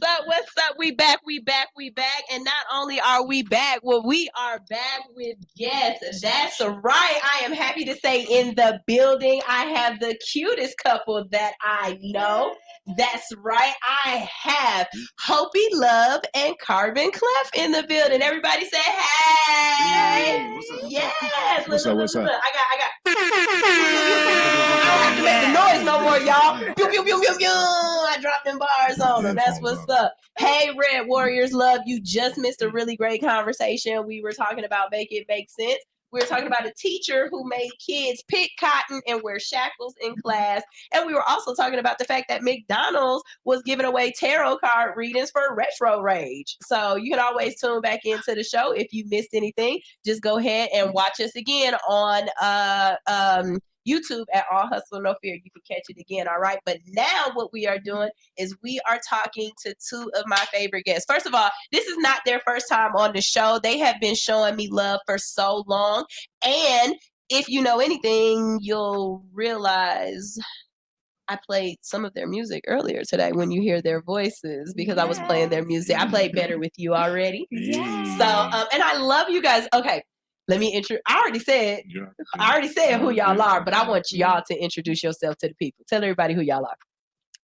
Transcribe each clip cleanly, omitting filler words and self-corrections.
up? What's up? We back. And not only are we back, well, we are back with guests. That's right. I am happy to say in the building, I have the cutest couple that I know. That's right. I have Hopi Love and Carbon Clef in the building. Everybody say hey. Yes. What's up? I got. I don't have to make the noise no more, y'all. Pew, pew, pew, pew, pew. I dropped them bars on them. That's what's up. Hey, Red Warriors, love. You just missed a really great conversation. We were talking about Make It Make Sense. We were talking about a teacher who made kids pick cotton and wear shackles in class. And we were also talking about the fact that McDonald's was giving away tarot card readings for Retro Rage. So you can always tune back into the show. If you missed anything, just go ahead and watch us again on YouTube at All Hustle No Fear. You can catch it again, all right? But now what we are doing is we are talking to two of my favorite guests. First of all, this is not their first time on the show. They have been showing me love for so long. And if you know anything, you'll realize I played some of their music earlier today when you hear their voices because I was playing their music. I played Better With You already. Yes. So, and I love you guys. Okay. Let me I already said who y'all are, but I want y'all to introduce yourself to the people. Tell everybody who y'all are.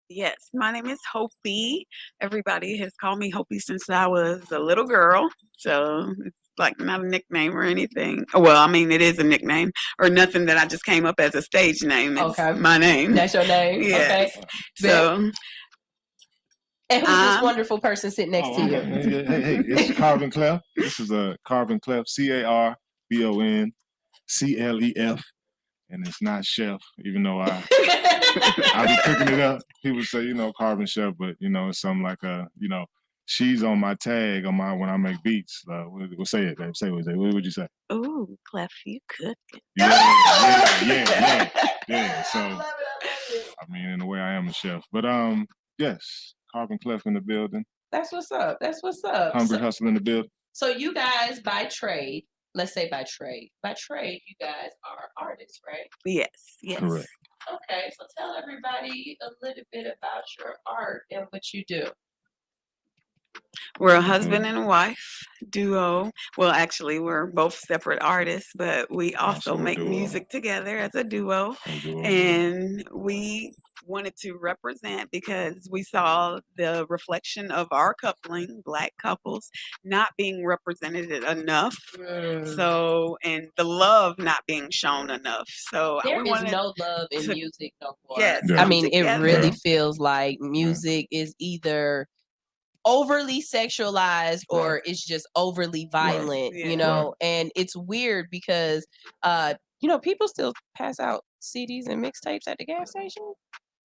Yes, my name is Hopi. Everybody has called me Hopi since I was a little girl. So it's like not a nickname or anything. Well, I mean, it is a nickname or nothing that I just came up as a stage name. It's my name. That's your name? Yes. Okay. So. And who's this wonderful person sitting next to you? Hey, it's Carbon Clef. This is a Carbon Clef, CarbonClef, and it's not chef, even though I be cooking it up. People say, Carbon Chef, but it's something like she's on my tag on my when I make beats. We'll say it, babe. Say what would you say? Ooh, Clef, you cooking? Yeah. So I mean, in a way, I am a chef, but yes, Carbon Clef in the building. That's what's up. Hungry Hustle in the building. So you guys, by trade, let's say by trade, you guys are artists, right? Yes. Correct. Okay, so tell everybody a little bit about your art and what you do. We're a husband and wife duo. Well, actually, we're both separate artists, but we also make music together as a duo. And we wanted to represent because we saw the reflection of our coupling, Black couples, not being represented enough. So, and the love not being shown enough. So there is no love in music no more. Yes, I mean, it really feels like music is either overly sexualized or it's just overly violent, and it's weird because people still pass out CDs and mixtapes at the gas station.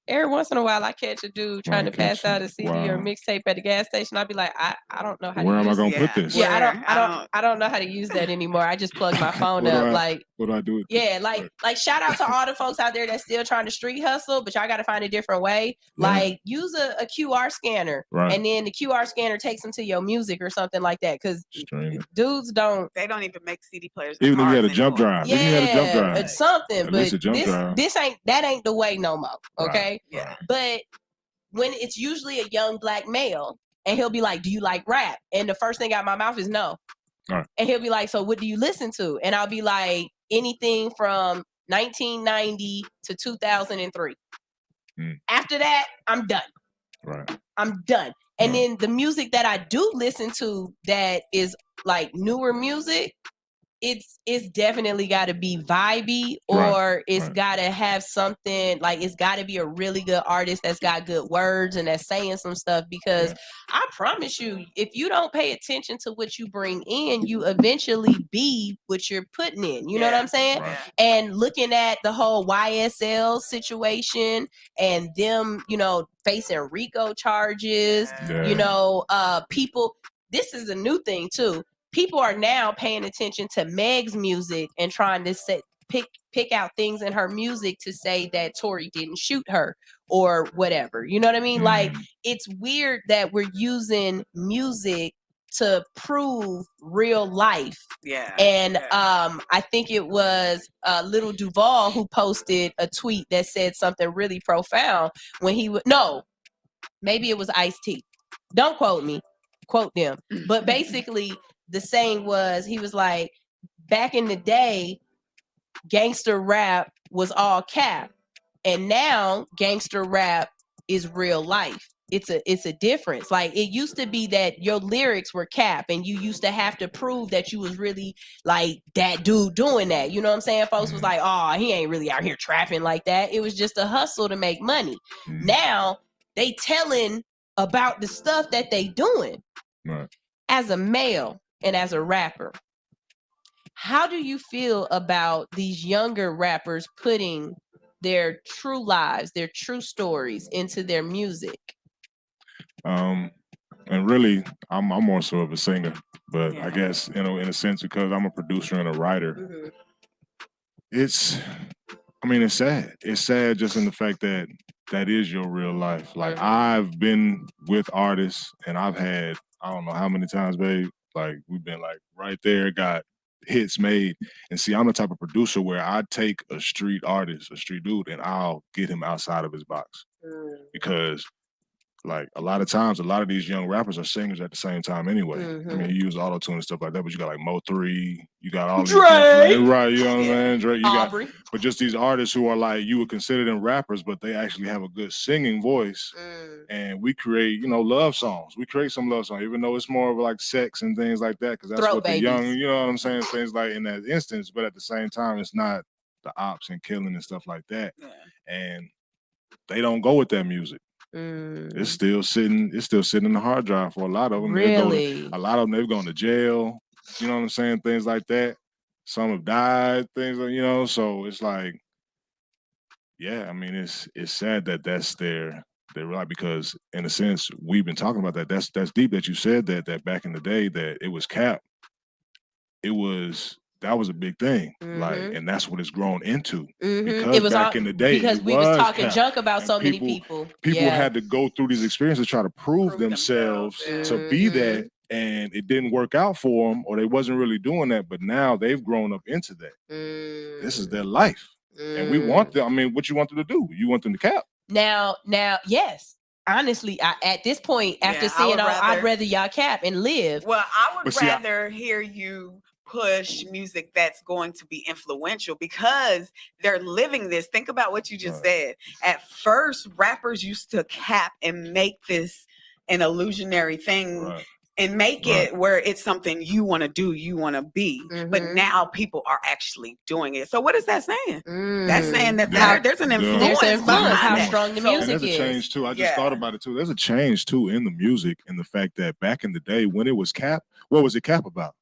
Every once in a while, I catch a dude trying to pass out a CD or a mixtape at the gas station. I'll be like, I don't know how. Where am I gonna put this? Yeah, I don't know how to use that anymore. I just plug my phone up. What do I do? Like shout out to all the folks out there that's still trying to street hustle, but y'all got to find a different way. Yeah. Like use a QR scanner, and then the QR scanner takes them to your music or something like that. Because dudes don't even make CD players. Even if you had a jump drive, it's something. But this ain't the way no more. Okay. Right. Yeah. But when it's usually a young Black male and he'll be like, do you like rap? And the first thing out of my mouth is no. Right. And he'll be like, so what do you listen to? And I'll be like, anything from 1990 to 2003. After that, I'm done. Right. I'm done. And then the music that I do listen to that is like newer music, it's definitely got to be vibey, or it's got to have something, like it's got to be a really good artist that's got good words and that's saying some stuff, because I promise you, if you don't pay attention to what you bring in, you eventually be what you're putting in. You know what I'm saying? Right. And looking at the whole YSL situation and them, facing RICO charges, people, this is a new thing too. People are now paying attention to Meg's music and trying to pick out things in her music to say that Tory didn't shoot her or whatever. You know what I mean? Like, it's weird that we're using music to prove real life. Yeah. And I think it was Little Duval who posted a tweet that said something really profound when maybe it was Ice-T. Don't quote me, quote them. But basically, the saying was, he was like, back in the day, gangster rap was all cap, and now gangster rap is real life. It's a difference. Like, it used to be that your lyrics were cap and you used to have to prove that you was really like that dude doing that. You know what I'm saying? Folks was like, oh, he ain't really out here trapping like that. It was just a hustle to make money. Now they telling about the stuff that they doing. Right. As a male and as a rapper, how do you feel about these younger rappers putting their true lives, their true stories into their music? And really, I'm more so of a singer, but I guess, you know, in a sense, because I'm a producer and a writer, it's sad. It's sad just in the fact that that is your real life. Like, I've been with artists and I've had, I don't know how many times, babe, like, we've been like right there, got hits made. And see, I'm the type of producer where I take a street artist, a street dude, and I'll get him outside of his box. Because like, a lot of times, a lot of these young rappers are singers at the same time anyway. I mean, you use auto-tune and stuff like that, but you got like Mo3, you got all these Drake, right, you know what I'm saying? Drake, you Aubrey. but just these artists who are like, you would consider them rappers, but they actually have a good singing voice. And we create, you know, love songs. We create some love songs, even though it's more of like sex and things like that, because that's Throat what babies. the young, you know what I'm saying? Things like in that instance, but at the same time, it's not the ops and killing and stuff like that. And they don't go with that music. It's still sitting in the hard drive for a lot of them. Really? A lot of them, they've gone to jail. You know what I'm saying? Things like that. Some have died. Things like, you know. So it's like, yeah. I mean, it's sad that that's their life, because in a sense, we've been talking about that. That's deep that you said that back in the day that it was cap. That was a big thing, like, and that's what it's grown into. Because it was back in the day, because we was talking cap. junk about And so many people. People had to go through these experiences to try to prove themselves to be that, and it didn't work out for them, or they wasn't really doing that. But now they've grown up into that. This is their life, and we want them. I mean, what you want them to do? You want them to cap? Now, yes. Honestly, at this point, after seeing all, I'd rather y'all cap and live. Well, I would rather hear you push music that's going to be influential, because they're living this. Think about what you just said. At first, rappers used to cap and make this an illusionary thing and make it where it's something you want to do, you want to be. But now people are actually doing it. So what is that saying? That's saying that there's an influence. There's influence how strong the music is. There's a change too. I just thought about it too. There's a change too in the music, in the fact that back in the day when it was cap, what was it cap about?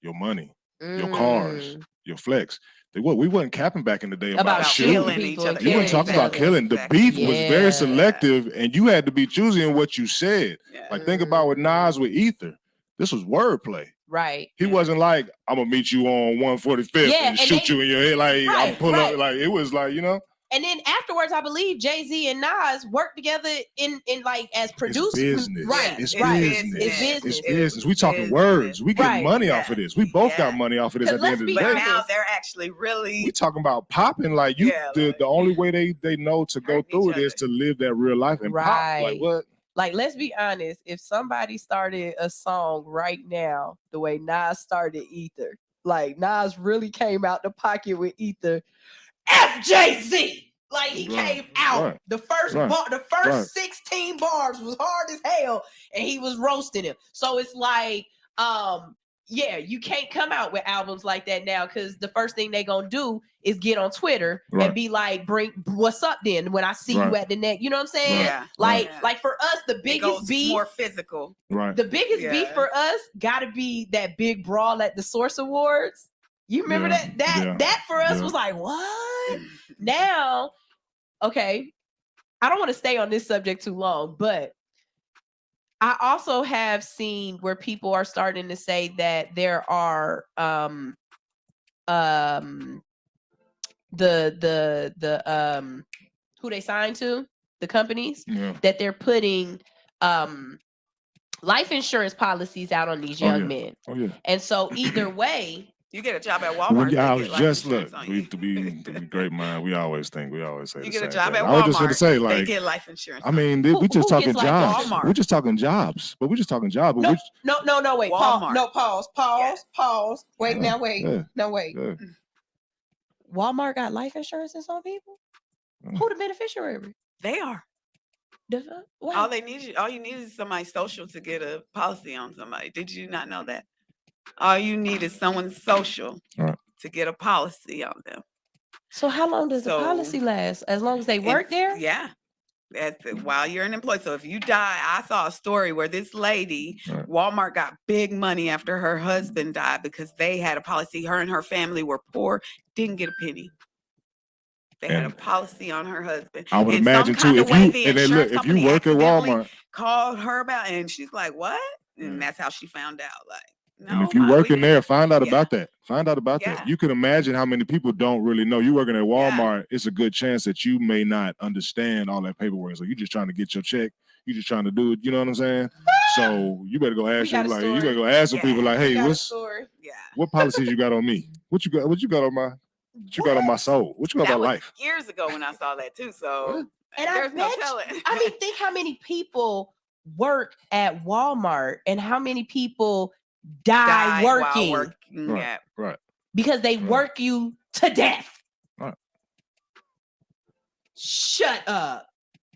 Your money, your cars, your flex. We wasn't capping back in the day about killing each other. You weren't talking about killing. The beef was very selective, and you had to be choosy in what you said. Like, think about what Nas with Ether. This was wordplay. Right. He wasn't like, I'm gonna meet you on 145th and shoot you in your head. Like, I'm pull up. Like, it was like, you know. And then afterwards, I believe Jay-Z and Nas worked together in like as producers. It's business. Right. It's business. It's business. We talking words. We get money off of this. We both got money off of this at the end of the day. But now they're actually really. We talking about popping. Like, you, the only way they know to go through it is to live that real life and pop. Like, what? Like, let's be honest. If somebody started a song right now, the way Nas started Ether, like Nas really came out the pocket with Ether. FJZ, like he came out. The first the first 16 bars was hard as hell, and he was roasting him. So it's like, you can't come out with albums like that now, because the first thing they gonna do is get on Twitter and be like, "Bring what's up then when I see you at the neck." You know what I'm saying? Yeah. Like for us, the biggest beef, more physical. Right. The biggest beef for us got to be that big brawl at the Source Awards. You remember that for us was like, what? Now, okay, I don't want to stay on this subject too long, but I also have seen where people are starting to say that there are the who they signed to, the companies, that they're putting life insurance policies out on these young men. Oh, yeah. And so either way, You get a job at Walmart. I they was get life just insurance look. on We you. to be great mind. We always say You the get a same job thing. at I was just Walmart. gonna say They like. get life insurance. I mean, we just who talking gets life jobs. insurance? We're just talking jobs, but we're just talking jobs. But No, wait. Walmart. Pause. Wait, Yeah, now wait. yeah. No, wait. Yeah. Walmart got life insurance on some people? Who the beneficiary? They are. Wait. All you need is somebody's social to get a policy on somebody. Did you not know that? All you need is someone's social to get a policy on them. So how long does the policy last? As long as they work there? Yeah. While you're an employee. So if you die, I saw a story where this lady, Walmart got big money after her husband died because they had a policy. Her and her family were poor, didn't get a penny. They had a policy on her husband. I would imagine too, if you work at Walmart, called her about, and she's like, "What?" And that's how she found out. Like, no, and if you working there, find out about that. Find out about that. You can imagine how many people don't really know. You working at Walmart, it's a good chance that you may not understand all that paperwork. So you're just trying to get your check. You're just trying to do it. You know what I'm saying? So you better go ask you better go ask some people like, hey, what policies you got on me? What you got on my? What you got on my soul? What you got about life? Years ago when I saw that too. So and there's no telling. I mean, think how many people work at Walmart and how many people die working. Right. Because they work you to death. Right. Shut up.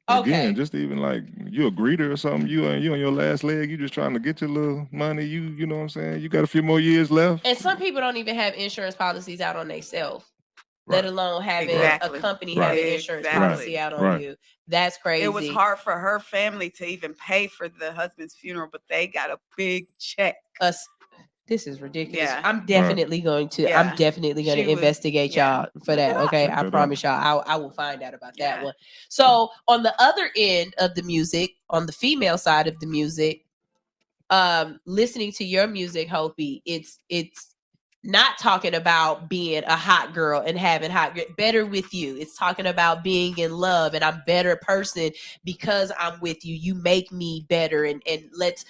Okay. Again, just even like you a greeter or something, you on your last leg, you just trying to get your little money. You know what I'm saying? You got a few more years left. And some people don't even have insurance policies out on themselves, let alone having a company having insurance policy out on you. That's crazy. It was hard for her family to even pay for the husband's funeral, but they got a big check. This is ridiculous. Yeah. I'm definitely going to investigate y'all for that. Okay. I promise y'all I will find out about that one. So on the other end of the music, on the female side of the music, listening to your music, Hopi, it's not talking about being a hot girl and having better with you. It's talking about being in love and I'm a better person because I'm with you. You make me better and let's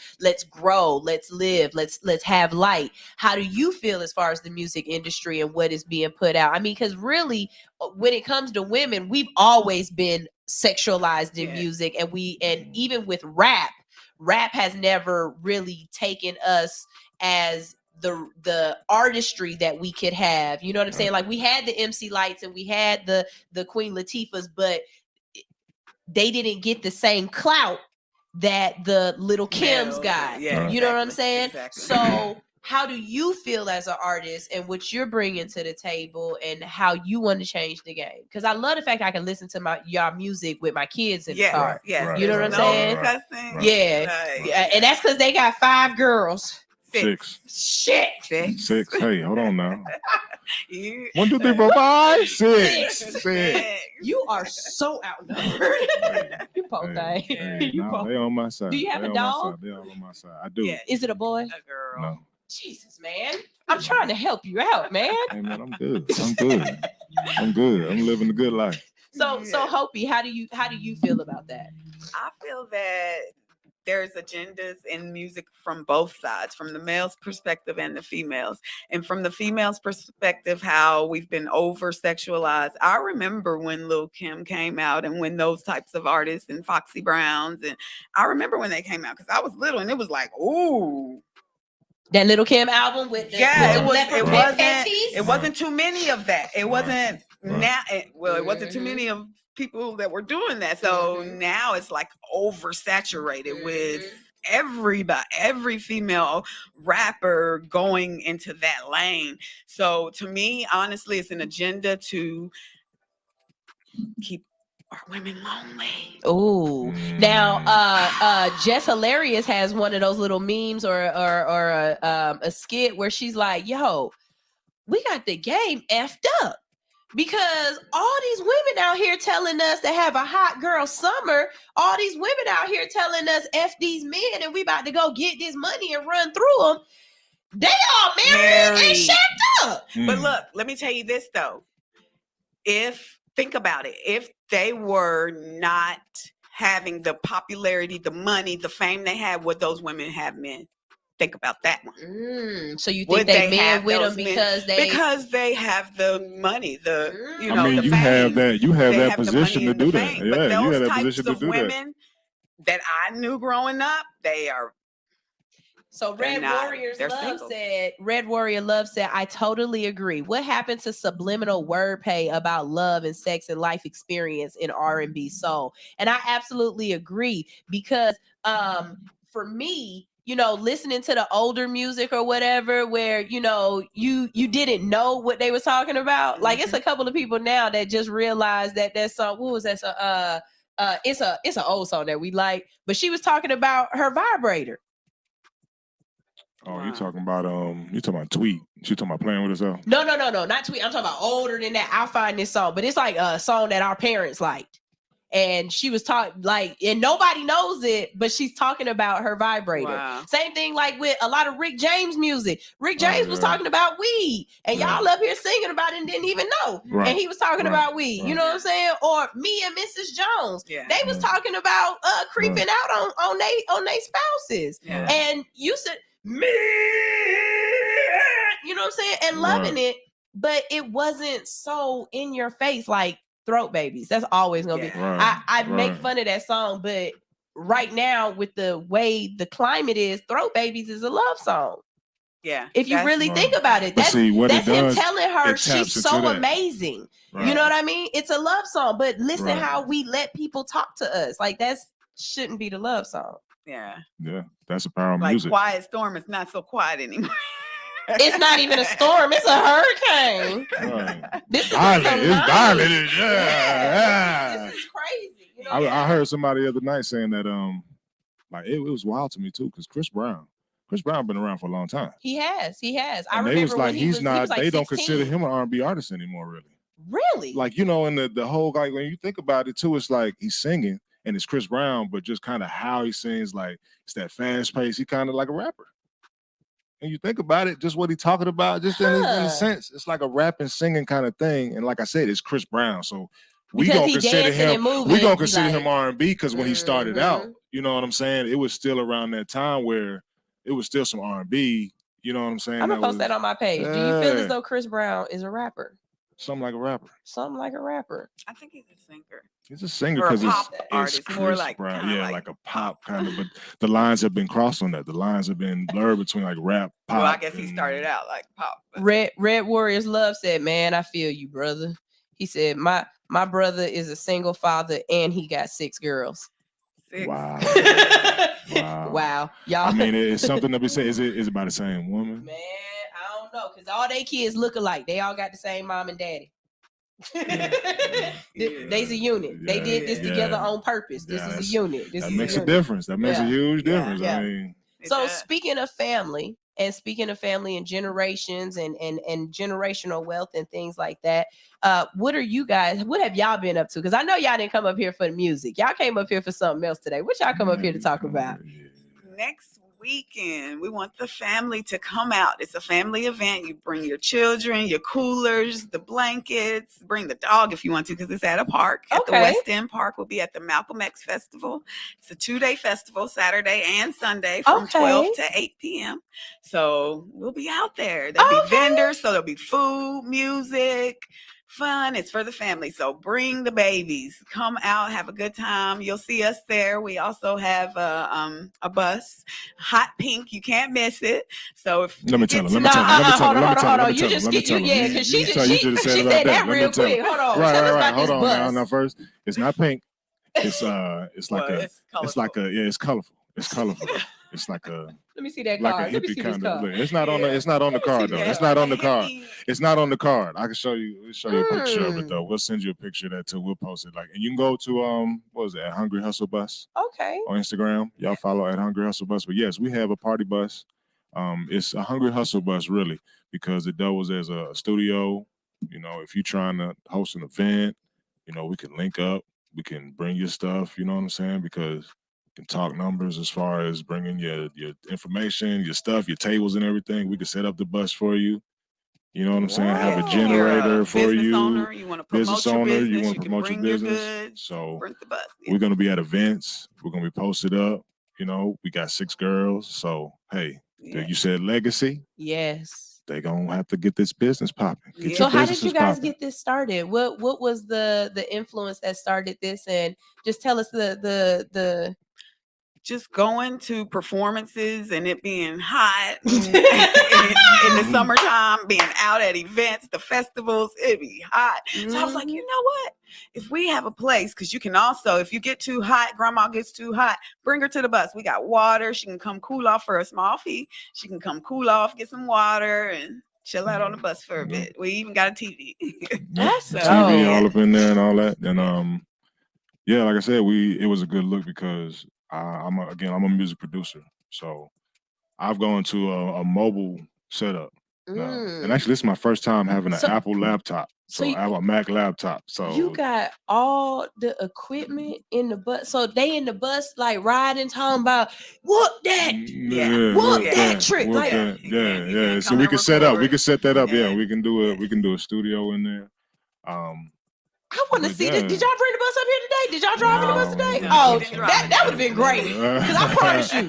grow, let's live, let's have light. How do you feel as far as the music industry and what is being put out? I mean, because really when it comes to women, we've always been sexualized in music and even with rap has never really taken us as the artistry that we could have. You know what I'm saying? Like we had the MC Lights and we had the Queen Latifahs, but they didn't get the same clout that the Little Kims got. Yeah, you know what I'm saying? Exactly. So how do you feel as an artist and what you're bringing to the table and how you want to change the game? Because I love the fact I can listen to y'all music with my kids in the car. Yeah, you know what I'm saying? Yeah, and that's because they got 5 girls. 6. Shit. 6. Hey, hold on now. 1, 2, 3, 4, 5, 6. You are so outnumbered. You poor thing. They on my side. Do you have a dog? They all on my side. I do. Yeah. Is it a boy? A girl. No. Jesus, man. I'm trying to help you out, man. Hey, man, I'm good. I'm living a good life. So Hopi, how do you feel about that? I feel that there's agendas in music from both sides, from the male's perspective and the females. And from the female's perspective, how we've been over-sexualized. I remember when Lil' Kim came out and when those types of artists and Foxy Browns, and I remember when they came out because I was little and it was like, ooh. That Little Kim album with the it wasn't too many of that. It wasn't it wasn't too many of people that were doing that. So now it's like oversaturated with every female rapper going into that lane. So to me, honestly, it's an agenda to keep our women lonely. Oh, now Jess Hilarious has one of those little memes or a skit where she's like, "Yo, we got the game effed up." Because all these women out here telling us to have a hot girl summer, all these women out here telling us F these men and we about to go get this money and run through them. They all married and shacked up. But look, let me tell you this though. Think about it. If they were not having the popularity, the money, the fame they had, would those women have men? think about that one. So you think Would they they men have with those them men? because They have the money, you I know, mean, the you fame. have that. You have They that have the position money to and the do that. fame. But Yeah, you have those that types position to of do that. women that I knew growing up, they are. So They're not. They're single. Red Warrior Love said, I totally agree. What happened to subliminal wordplay about love and sex and life experience in R&B soul? And I absolutely agree because for me, you know, listening to the older music or whatever, where, you know, you didn't know what they was talking about. Like, it's a couple of people now that just realized that song, what was that? It's an old song that we like, but she was talking about her vibrator. Oh, you talking about Tweet? She talking about playing with herself? No, not Tweet. I'm talking about older than that. I'll find this song, but it's like a song that our parents liked. And she was talking and nobody knows it, but she's talking about her vibrator. Wow. Same thing like with a lot of Rick James music. Rick James was talking about weed, and y'all up here singing about it and didn't even know. Right. And he was talking about weed. Right. You know what I'm saying? Or me and Mrs. Jones, they was talking about creeping out on they spouses. Yeah. And you said me, you know what I'm saying, and loving it, but it wasn't so in your face like Throat Babies. That's always gonna be. I make fun of that song, but right now with the way the climate is, Throat Babies is a love song. Yeah. If you really think about it, that's him telling her she's so amazing. Right. You know what I mean? It's a love song, but listen how we let people talk to us. Like that shouldn't be the love song. Yeah. Yeah, that's the power of like music. Quiet Storm is not so quiet anymore. It's not even a storm; it's a hurricane. Right. This is violent. Yeah. This is crazy. You know I heard somebody the other night saying that like it was wild to me too, because Chris Brown been around for a long time. He has. And I remember they was like, when he was like they 16. don't consider him an R&B artist anymore, really. Really? Like, you know, and the whole, like, when you think about it too, it's like he's singing and it's Chris Brown, but just kind of how he sings, like it's that fast pace. He kind of like a rapper. And you think about it, just what he talking about, just in a sense, it's like a rap and singing kind of thing. And like I said, it's Chris Brown, so we gonna consider him R&B because when he started out, you know what I'm saying, it was still around that time where it was still some R&B. You know what I'm saying? I'm gonna post that on my page. Do you feel as though Chris Brown is a rapper? Something like a rapper. Something like a rapper. I think he's a singer. He's a singer because it's Chris more like Brown. Yeah, like a pop kind of. But the lines have been crossed on that. The lines have been blurred between like rap, pop. Well, I guess he started out like pop. Red Warriors Love said, "Man, I feel you, brother." He said, "My brother is a single father and he got 6 girls." 6. Wow. Wow. Y'all. I mean, it's something to be said. Is it by the same woman? Man, I don't know, because all they kids look alike. They all got the same mom and daddy. They's a unit. They did this together on purpose. This is a unit. That makes a difference. That makes a huge difference. I mean, so speaking of family and generations and generational wealth and things like that, what have y'all been up to? Because I know y'all didn't come up here for the music. Y'all came up here for something else today. What y'all come up here to talk about? Next weekend, we want the family to come out. It's a family event. You bring your children, your coolers, the blankets, bring the dog if you want to, because it's at a park. At the West End Park. We'll be at the Malcolm X Festival. It's a 2-day festival, Saturday and Sunday from 12 to 8 p.m. So we'll be out there. There'll be vendors, so there'll be food, music, fun. It's for the family. So bring the babies. Come out, have a good time. You'll see us there. We also have a bus, hot pink. You can't miss it. So if let me tell her. Hold on. You just get because she said that real quick. Hold on. Right. Hold on. Now first, it's not pink. It's colorful. It's colorful. It's like a. Let me see that like card. A hippie kind of. It's not on the. It's not on the card though. It's not on the card. It's not on the card. I can show you. We'll show you a picture of it though. We'll send you a picture of that too. We'll post it. Like, and you can go to what was that? Hungry Hustle Bus. Okay. On Instagram, y'all follow at Hungry Hustle Bus. But yes, we have a party bus. It's a Hungry Hustle Bus really because it doubles as a studio. You know, if you're trying to host an event, you know, we can link up. We can bring your stuff. You know what I'm saying? Because can talk numbers as far as bringing your information, your stuff, your tables and everything. We can set up the bus for you. You know what I'm saying? Have a generator for you. Owner, you want to promote your business. You want to promote your business. So bring the bus. We're going to be at events. We're going to be posted up. You know, we got 6 girls. So, hey, You said legacy. Yes. They gonna have to get this business popping. So how did you guys get this started? What was the influence that started this? And just tell us the just going to performances and it being hot in the summertime, being out at events, the festivals, it'd be hot. So I was like, you know what? If we have a place, because you can also, if you get too hot, grandma gets too hot, bring her to the bus. We got water. She can come cool off for a small fee. She can come cool off, get some water, and chill out on the bus for a bit. We even got a TV. That's TV all up in there and all that. And yeah, like I said, it was a good look because I'm a music producer, so I've gone to a mobile setup now. And actually, this is my first time having an Apple laptop, so I have a Mac laptop. So you got all the equipment in the bus. So they in the bus like riding, talking about whoop that, whoop that trick, whoop like that. Yeah. So we can set up. We can set that up. Yeah, we can do it. We can do a studio in there. I want to see this. Did y'all bring the bus up here today? Did y'all drive in the bus today? Oh, that would have been great. Because I promise you,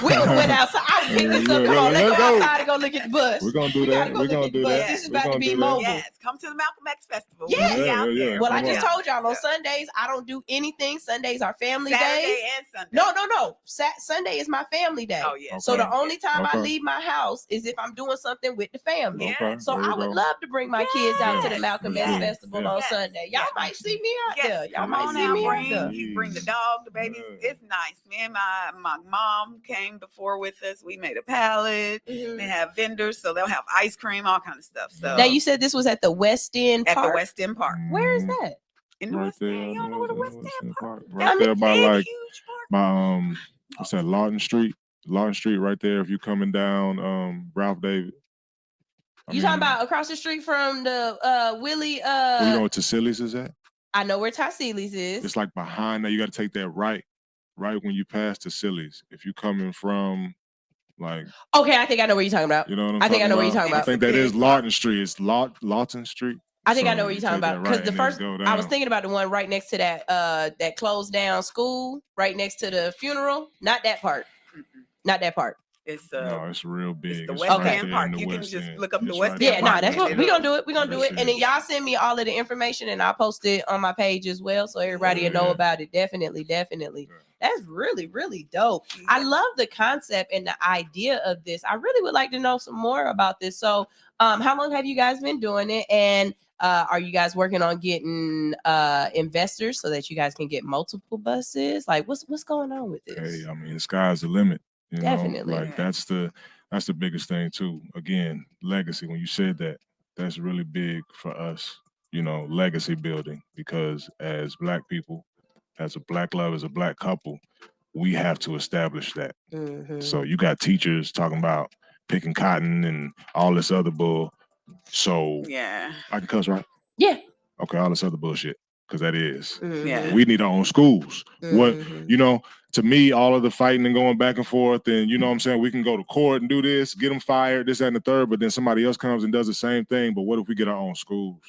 we would have went outside. I would pick this up. Come on, let's go outside and go look at the bus. We're going to do that. We're going to do that. This is about to be mobile. Yes, come to the Malcolm X Festival. Yeah. Well, I just told y'all on Sundays, I don't do anything. Sundays are family Saturday days. And Sunday. No. Sunday is my family day. Oh, yeah. So the only time I leave my house is if I'm doing something with the family. So I would love to bring my kids out to the Malcolm X Festival on Sunday. Y'all might see me out there. Y'all might see me out there. You bring the dog, the babies. It's nice. Me and my mom came before with us. We made a pallet. They have vendors, so they'll have ice cream, all kind of stuff. So now you said this was at the West End Park. At the West End Park. Where is that? In the West End. You don't know where the West End Park? Right there by by what's that? Lawton Street. Lawton Street, right there. If you're coming down, Ralph David. You talking about across the street from the Willie? Where you know what Tassili's is at? I know where Tassili's is. It's like behind that. You got to take that right when you pass Tassili's. If you're coming from like. Okay, I think I know what you're talking about. You know what I'm I think I know what you're talking about. I think that is Lawton Street. It's Lawton Street. I think I know what you're talking about because the first I was thinking about the one right next to that closed down school, right next to the funeral. Not that part. Not that part. It's no, it's real big. It's the West End Park. You can just look up the West End Park. That's what we're gonna do it. We're gonna do it. And then y'all send me all of the information and I'll post it on my page as well. So everybody will know about it. Definitely. That's really, really dope. I love the concept and the idea of this. I really would like to know some more about this. So how long have you guys been doing it? And are you guys working on getting investors so that you guys can get multiple buses? Like what's going on with this? Hey, I mean, the sky's the limit. You Definitely. know, like that's the biggest thing too. Again, legacy. When you said that, that's really big for us, you know, legacy building, because as Black people, as a Black love, as a Black couple, we have to establish that. So you got teachers talking about picking cotton and all this other bull. So yeah, I can cuss, right? Yeah. Okay, all this other bullshit. Because that is. Yeah. We need our own schools. What, you know, to me, all of the fighting and going back and forth, and you know what I'm saying, we can go to court and do this, get them fired, this, that, and the third, but then somebody else comes and does the same thing. But what if we get our own schools?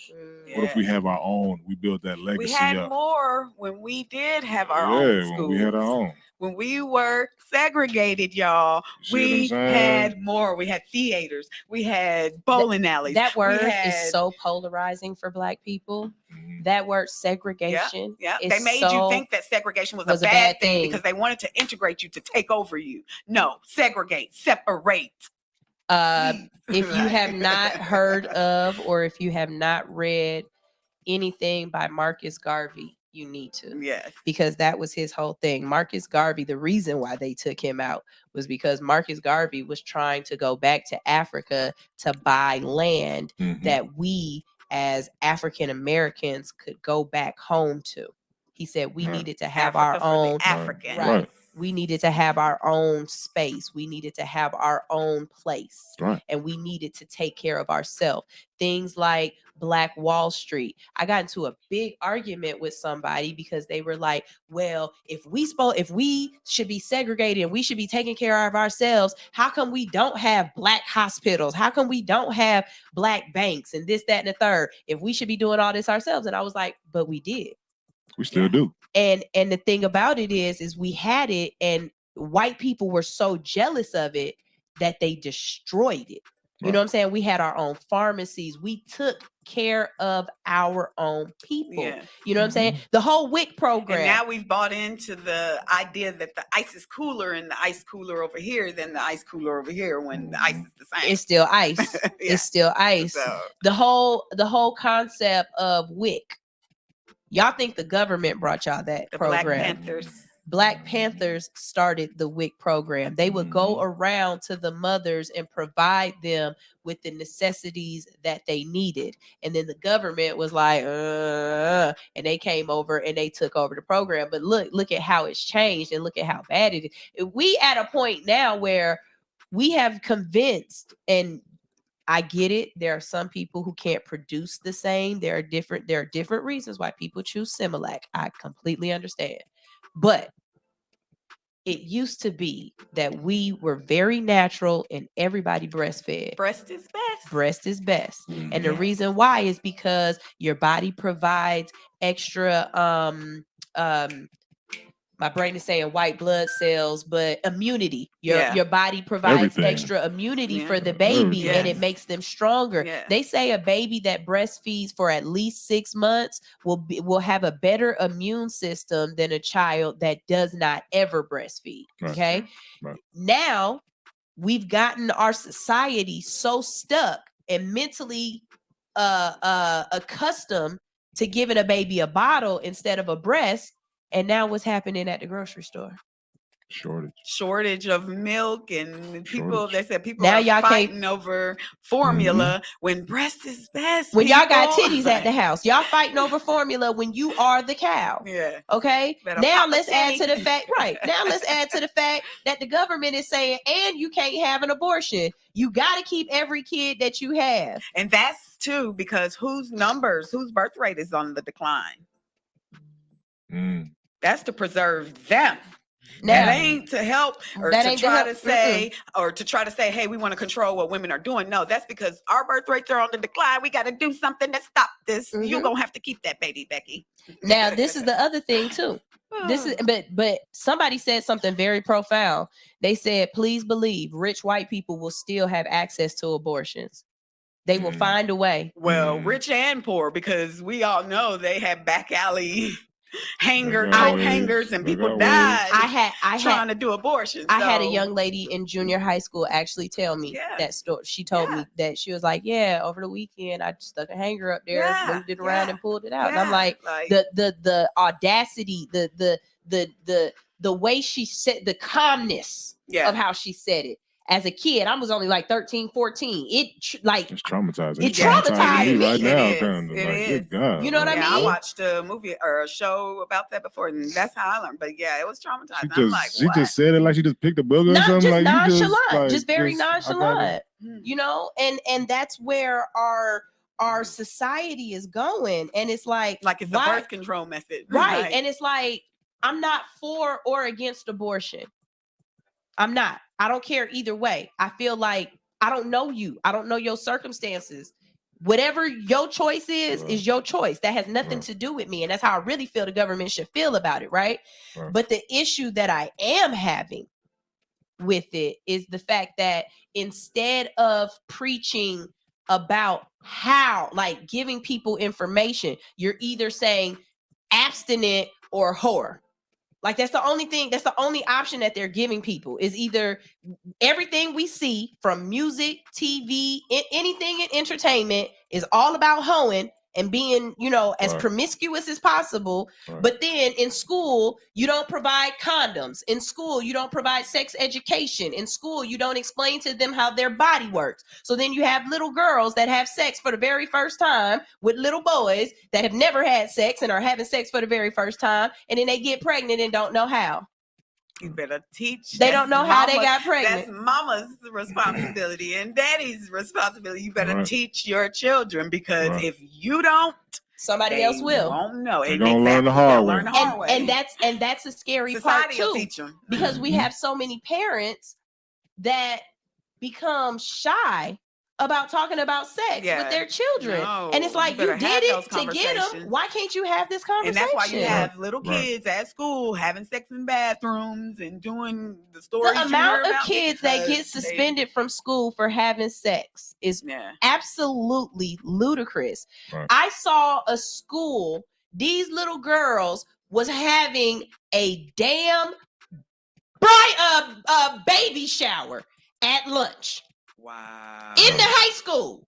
What if we have our own? We build that legacy up. We had more when we did have our own schools. When we had our own. When we were segregated, y'all, we had more. We had theaters. We had bowling alleys. That word is so polarizing for Black people. That word segregation. Yeah. They made you think that segregation was a bad thing because they wanted to integrate you, to take over you. No, segregate, separate. If you have not heard of or if you have not read anything by Marcus Garvey, you need to. Yes. Because that was his whole thing. Marcus Garvey, the reason why they took him out was because Marcus Garvey was trying to go back to Africa to buy land that we as African Americans could go back home to. He said we needed to have our own African. Right. We needed to have our own space. We needed to have our own place. Right. And we needed to take care of ourselves. Things like Black Wall Street. I got into a big argument with somebody because they were like, well, if we should be segregated and we should be taking care of ourselves, how come we don't have Black hospitals? How come we don't have Black banks and this, that, and the third? If we should be doing all this ourselves. And I was like, but we did. We still do. And the thing about it is we had it and white people were so jealous of it that they destroyed it. You know what I'm saying? We had our own pharmacies. We took care of our own people. Yeah. You know what I'm saying? The whole WIC program. And now we've bought into the idea that the ice is cooler in the ice cooler over here than the ice cooler over here when the ice is the same. It's still ice. Yeah. It's still ice. So, the whole concept of WIC. Y'all think the government brought y'all that the program? Black Panthers. Black Panthers started the WIC program. They would go around to the mothers and provide them with the necessities that they needed. And then the government was like, and they came over and they took over the program. But look at how it's changed and look at how bad it is. We at a point now where we have convinced, and I get it. There are some people who can't produce the same. There are different reasons why people choose Similac. I completely understand. But it used to be that we were very natural and everybody breastfed. Breast is best. Breast is best. And the reason why is because your body provides extra my brain is saying white blood cells, but immunity. Your body provides extra immunity for the baby, and it makes them stronger. They say a baby that breastfeeds for at least 6 months will have a better immune system than a child that does not ever breastfeed. Okay. Right. Now we've gotten our society so stuck and mentally accustomed to giving a baby a bottle instead of a breast. And now what's happening at the grocery store? Shortage of milk, and people they said people now are y'all fighting over formula when breast is best. When y'all got titties at the house, y'all fighting over formula when you are the cow. Yeah. Okay. Now let's add to the fact, Now let's add to the fact that the government is saying, and you can't have an abortion. You got to keep every kid that you have. And that's too because whose birth rate is on the decline. That's to preserve them. Now, that ain't to help or to try to say hey, we want to control what women are doing. No, that's because our birth rates are on the decline. We got to do something to stop this. You're gonna have to keep that baby, Becky. Now, this is the other thing too. But somebody said something very profound. They said, please believe rich white people will still have access to abortions. They will find a way. Well, rich and poor, because we all know they have back alley coat hangers, and people died. I had trying to do abortions. I had a young lady in junior high school actually tell me that story. She told me that she was like, over the weekend I stuck a hanger up there, moved it around and pulled it out. And I'm like the audacity, the way she said, the calmness of how she said it. As a kid, I was only like 13, 14. It's traumatizing. It traumatized me right now. Good God. You know what I mean? I watched a movie or a show about that before, and that's how I learned. But it was traumatizing. She just said it like she just picked a booger or something. Just nonchalant, just very nonchalant. You know, and that's where our society is going, and it's like it's a birth control method, right? And it's like, I'm not for or against abortion. I'm not. I don't care either way. I feel like I don't know you. I don't know your circumstances. Whatever your choice is your choice. That has nothing to do with me. And that's how I really feel the government should feel about it, right? But the issue that I am having with it is the fact that instead of preaching about how, like giving people information, you're either saying abstinent or whore. Like that's the only option that they're giving people is either everything we see from music, TV, anything in entertainment is all about hoeing and being, as promiscuous as possible. But then in school, you don't provide condoms. In school, you don't provide sex education. In school, you don't explain to them how their body works. So then you have little girls that have sex for the very first time with little boys that have never had sex and are having sex for the very first time. And then they get pregnant and don't know how. You better teach. They don't know how they got pregnant. That's mama's responsibility and daddy's responsibility. You better teach your children, because if you don't, somebody else will. Won't know. They're gonna learn the hard way. And that's a scary Society part will too, teach them. because we have so many parents that become shy about talking about sex with their children. No, and it's like, you did it to get them. conversations. Why can't you have this conversation? And that's why you have little kids at school having sex in bathrooms and doing the stories. The amount of kids that get suspended from school for having sex is absolutely ludicrous. Right. I saw a school, these little girls was having a damn baby shower at lunch. Wow. In the high school.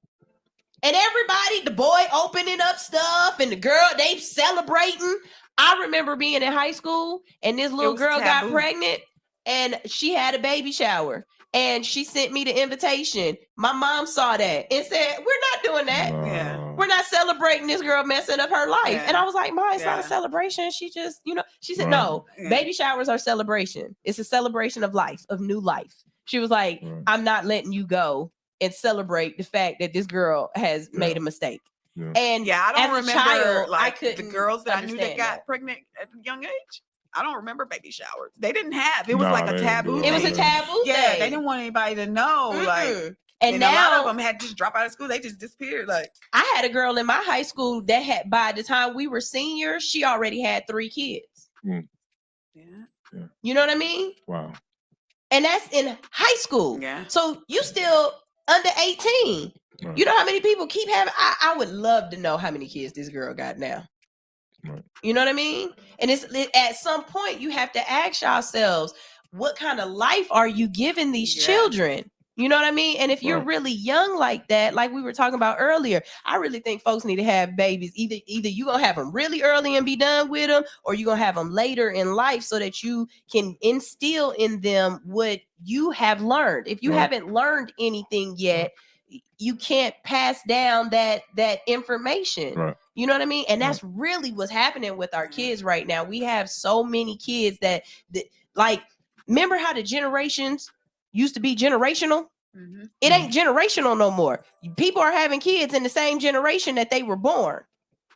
And everybody, the boy opening up stuff and the girl, they celebrating. I remember being in high school and this little girl got pregnant and she had a baby shower. And she sent me the invitation. My mom saw that and said, we're not doing that. We're not celebrating this girl messing up her life. And I was like, Ma, it's not a celebration. She just, she said, no, baby showers are celebration. It's a celebration of life, of new life. She was like, I'm not letting you go and celebrate the fact that this girl has made a mistake. And I don't remember child, like the girls that I knew that got pregnant at a young age. I don't remember baby showers. They didn't have. It was like a taboo. It was a taboo. Yeah, they didn't want anybody to know. Like, and now a lot of them had just dropped out of school. They just disappeared. Like, I had a girl in my high school that had, by the time we were seniors, she already had 3 kids. Yeah. You know what I mean? Wow. And that's in high school. Yeah. So you still under 18. Right. You know how many people keep having? I would love to know how many kids this girl got now. Right. You know what I mean? And it's at some point you have to ask yourselves, what kind of life are you giving these children? You know what I mean? And if you're really young like that, like we were talking about earlier, I really think folks need to have babies. Either you're going to have them really early and be done with them, or you're going to have them later in life so that you can instill in them what you have learned. If you haven't learned anything yet, you can't pass down that information. Right. You know what I mean? And that's really what's happening with our kids right now. We have so many kids that like, remember how the generations used to be generational? It ain't generational no more. People are having kids in the same generation that they were born.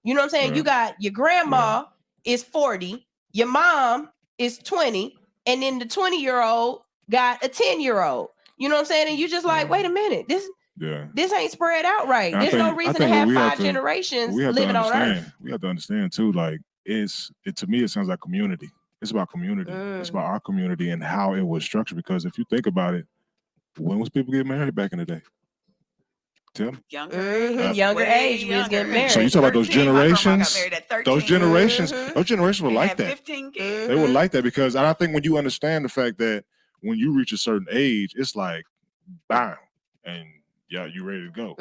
You know what I'm saying? You got your grandma is 40, your mom is 20, and then the 20-year-old got a 10-year-old. You know what I'm saying? And you just like, wait a minute, this ain't spread out right. There's no reason to have 5 generations living on Earth. We have to understand too, like to me, it sounds like community. It's about community. It's about our community and how it was structured. Because if you think about it, when was people getting married back in the day? Tell me. Younger age. Younger age, we was getting married. So you talk about those generations. Those generations were like that. 15 kids. They were like that because I think when you understand the fact that when you reach a certain age, it's like, bam, and you ready to go.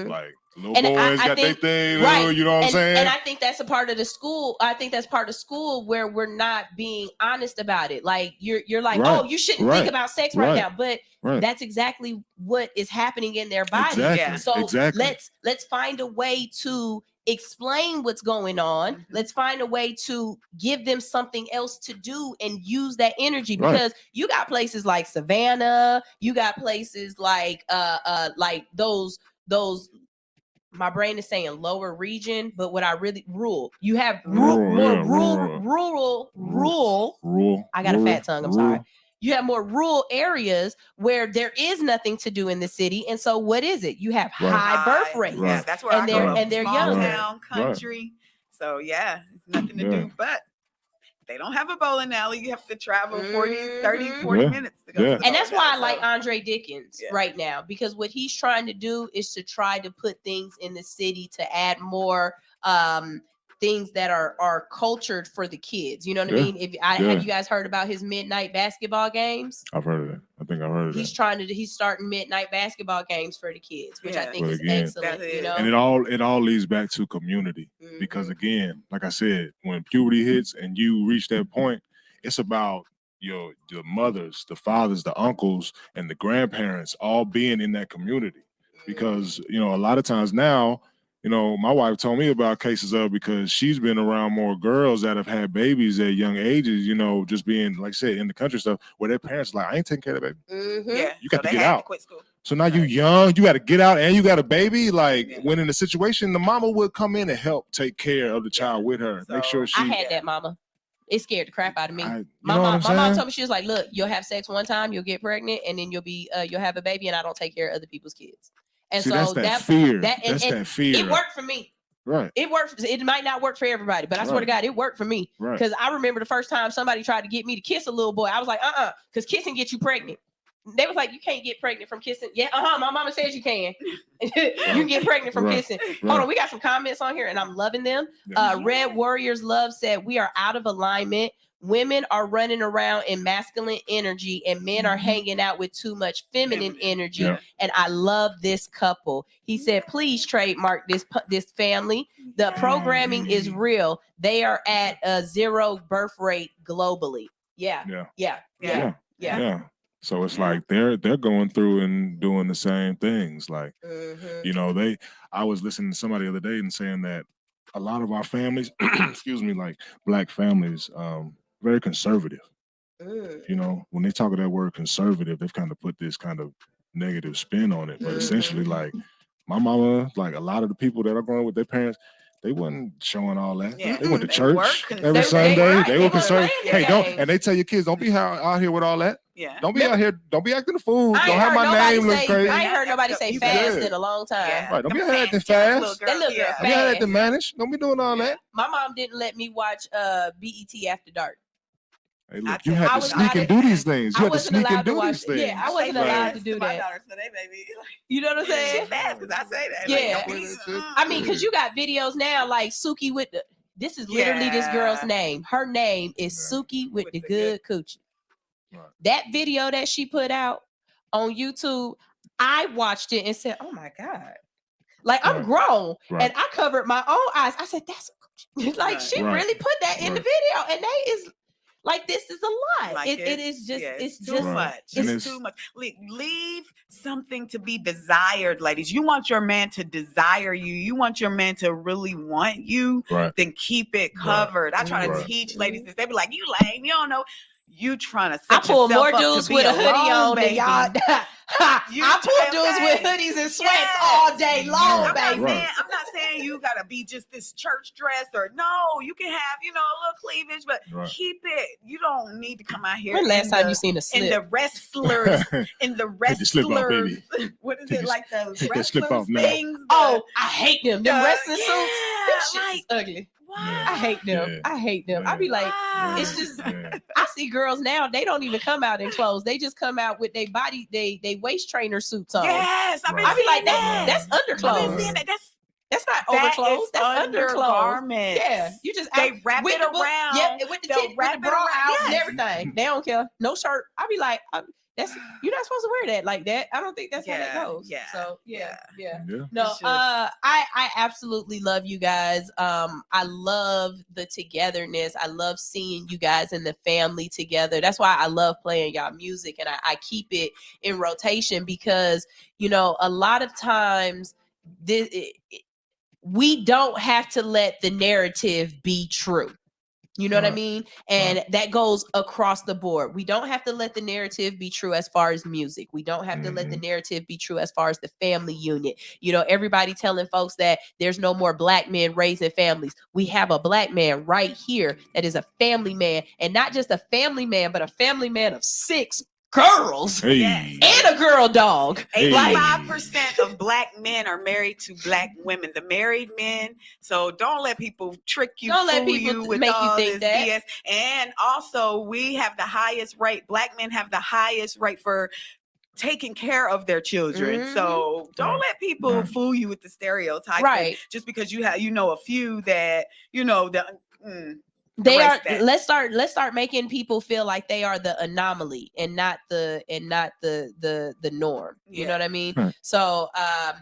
Like little boys got their thing, you know what I'm saying? And I think that's a part of the school. I think that's part of school where we're not being honest about it. Like you're like, oh, you shouldn't think about sex right now, but that's exactly what is happening in their body. Exactly. So let's find a way to explain what's going on. Let's find a way to give them something else to do and use that energy, because you got places like Savannah, you got places like those my brain is saying lower region, but what I really rural. You have rural. I got a fat tongue. I'm sorry. You have more rural areas where there is nothing to do in the city, and so what is it? You have high birth rates. Yeah, that's where they're small young town country. So it's nothing to do, but they don't have a bowling alley. You have to travel 40 minutes to go. And that's why I like Andre Dickens right now, because what he's trying to do is to try to put things in the city to add more things that are cultured for the kids. You know what I mean? Have you guys heard about his midnight basketball games? I've heard of that. I think I've heard of that. He's starting midnight basketball games for the kids, which I think is excellent. You know? And it all leads back to community, because again, like I said, when puberty hits and you reach that point, it's about your mothers, the fathers, the uncles, and the grandparents all being in that community. Because a lot of times now, my wife told me about cases of, because she's been around more girls that have had babies at young ages, just being, like I said, in the country stuff, where their parents are like, I ain't taking care of the baby. Yeah, you got to get out. Quit school. So now you young, you got to get out, and you got a baby. Like when in a situation, the mama would come in and help take care of the child with her, make sure she. I had that mama. It scared the crap out of me. My mom told me, she was like, look, you'll have sex one time, you'll get pregnant, and then you'll have a baby, and I don't take care of other people's kids. And See, so that's that fear. That's that fear. It worked for me. Right. It worked. It might not work for everybody, but I swear to God, it worked for me. Right. Because I remember the first time somebody tried to get me to kiss a little boy. I was like, because kissing gets you pregnant. They was like, you can't get pregnant from kissing. Yeah, my mama says you can. You can get pregnant from kissing. Hold on, we got some comments on here, and I'm loving them. Red Warriors Love said, we are out of alignment. Women are running around in masculine energy and men are hanging out with too much feminine energy. And I love this couple. He said, please trademark this family. The programming is real. They are at a 0 birth rate globally. Yeah. So it's like they're going through and doing the same things. Like, you know, I was listening to somebody the other day and saying that a lot of our families, excuse me, like Black families, very conservative. You know, when they talk of that word conservative, they've kind of put this kind of negative spin on it. But essentially, like my mama, like a lot of the people that are growing up with their parents, they wasn't showing all that. They went to church every Sunday. They were conservative. Hey, and they tell your kids, don't be out here with all that. Don't be out here. Don't be acting a fool. Don't have my name look crazy. I ain't heard nobody say fast in a long time. Right. Don't be out here acting fast. They look Don't be out here acting mannish. Don't be doing all that. My mom didn't let me watch BET After Dark. Hey, look, you had to sneak and do these things. You had to sneak and do these things. Yeah, I wasn't allowed to do that. You know what I'm saying? She fast because I say that. Yeah. I mean, because you got videos now like Suki with the. This is literally this girl's name. Her name is Suki with the good coochie. Right. That video that she put out on YouTube, I watched it and said, "Oh my God!" Like I'm grown, and I covered my own eyes. I said, "That's a coochie." Like she really put that in the video, and they is. Like this is a lot. Like it is just it's too much. It's too much. Leave something to be desired, ladies. You want your man to desire you. You want your man to really want you. Then keep it covered. I try to teach ladies this. They be like, "You lame. You don't know." You trying to set I pull more up dudes with a hoodie on than y'all. I pull dudes with hoodies and sweats all day long, baby. I'm not saying you gotta be just this church dress or no. You can have a little cleavage, but keep it. You don't need to come out here. When last time you seen a slip? In the wrestlers, what is it like the wrestlers things? Oh, I hate them. The wrestling suits. Them shit is ugly. I hate them. I hate them. I be like, it's just. I see girls now. They don't even come out in clothes. They just come out with their body, they waist trainer suits on. Yes, I be like, that's underclothes. That's not overclothes. That's underclothes. Yeah, you just they wrap it around. Yep, with the bra out and everything. They don't care. No shirt. I be like, you're not supposed to wear that like that. I don't think that's how that goes. Yeah. So yeah. No, I absolutely love you guys. I love the togetherness. I love seeing you guys and the family together. That's why I love playing y'all music, and I keep it in rotation because a lot of times we don't have to let the narrative be true. You know what I mean? And that goes across the board. We don't have to let the narrative be true as far as music. We don't have to let the narrative be true as far as the family unit. Everybody telling folks that there's no more Black men raising families. We have a Black man right here that is a family man, and not just a family man, but a family man of 6 girls and a girl dog. 85% of Black men are married to Black women. The married men. So don't let people trick you. Don't let people make you think that. BS. And also, we have the highest rate. Black men have the highest rate for taking care of their children. So don't let people fool you with the stereotypes. Right. Just because you have, a few that they are. Let's start making people feel like they are the anomaly and not the norm. You know what I mean? So I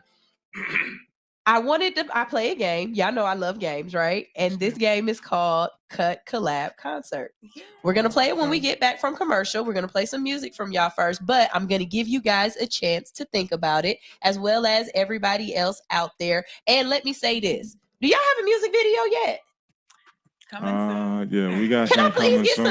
play a game. Y'all know I love games, right? And this game is called Cut Collab Concert. We're gonna play it when we get back from commercial. We're gonna play some music from y'all first, but I'm gonna give you guys a chance to think about it, as well as everybody else out there. And let me say this: do y'all have a music video yet? Yeah, we got some coming soon.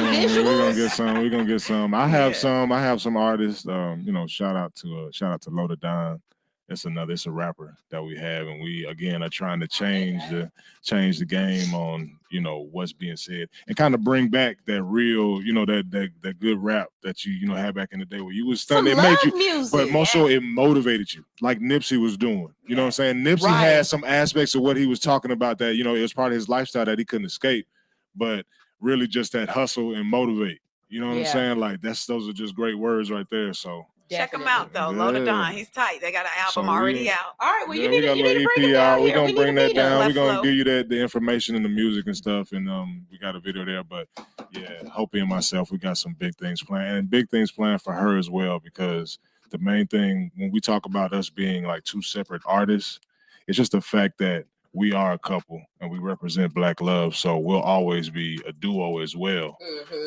We're gonna get some. I have some artists. Shout out to Loda Don. it's a rapper that we have, and we again are trying to change the game on, you know, what's being said, and kind of bring back that real, you know, that good rap that you know had back in the day where you was studying. It made you, music, but more so it motivated you, like Nipsey was doing. You know what I'm saying? Nipsey had some aspects of what he was talking about that, you know, it was part of his lifestyle that he couldn't escape, but really just that hustle and motivate. You know what I'm saying? Like those are just great words right there. So check them out though. Load it on. He's tight. They got an album already out. All right. Well, we got a little EP out. We're gonna bring that down. We're gonna Flow. give you the information and the music and stuff, and we got a video there. But yeah, Hopi and myself, we got some big things planned, and big things planned for her as well. Because the main thing when we talk about us being like two separate artists, it's just the fact that we are a couple and we represent Black love, so we'll always be a duo as well.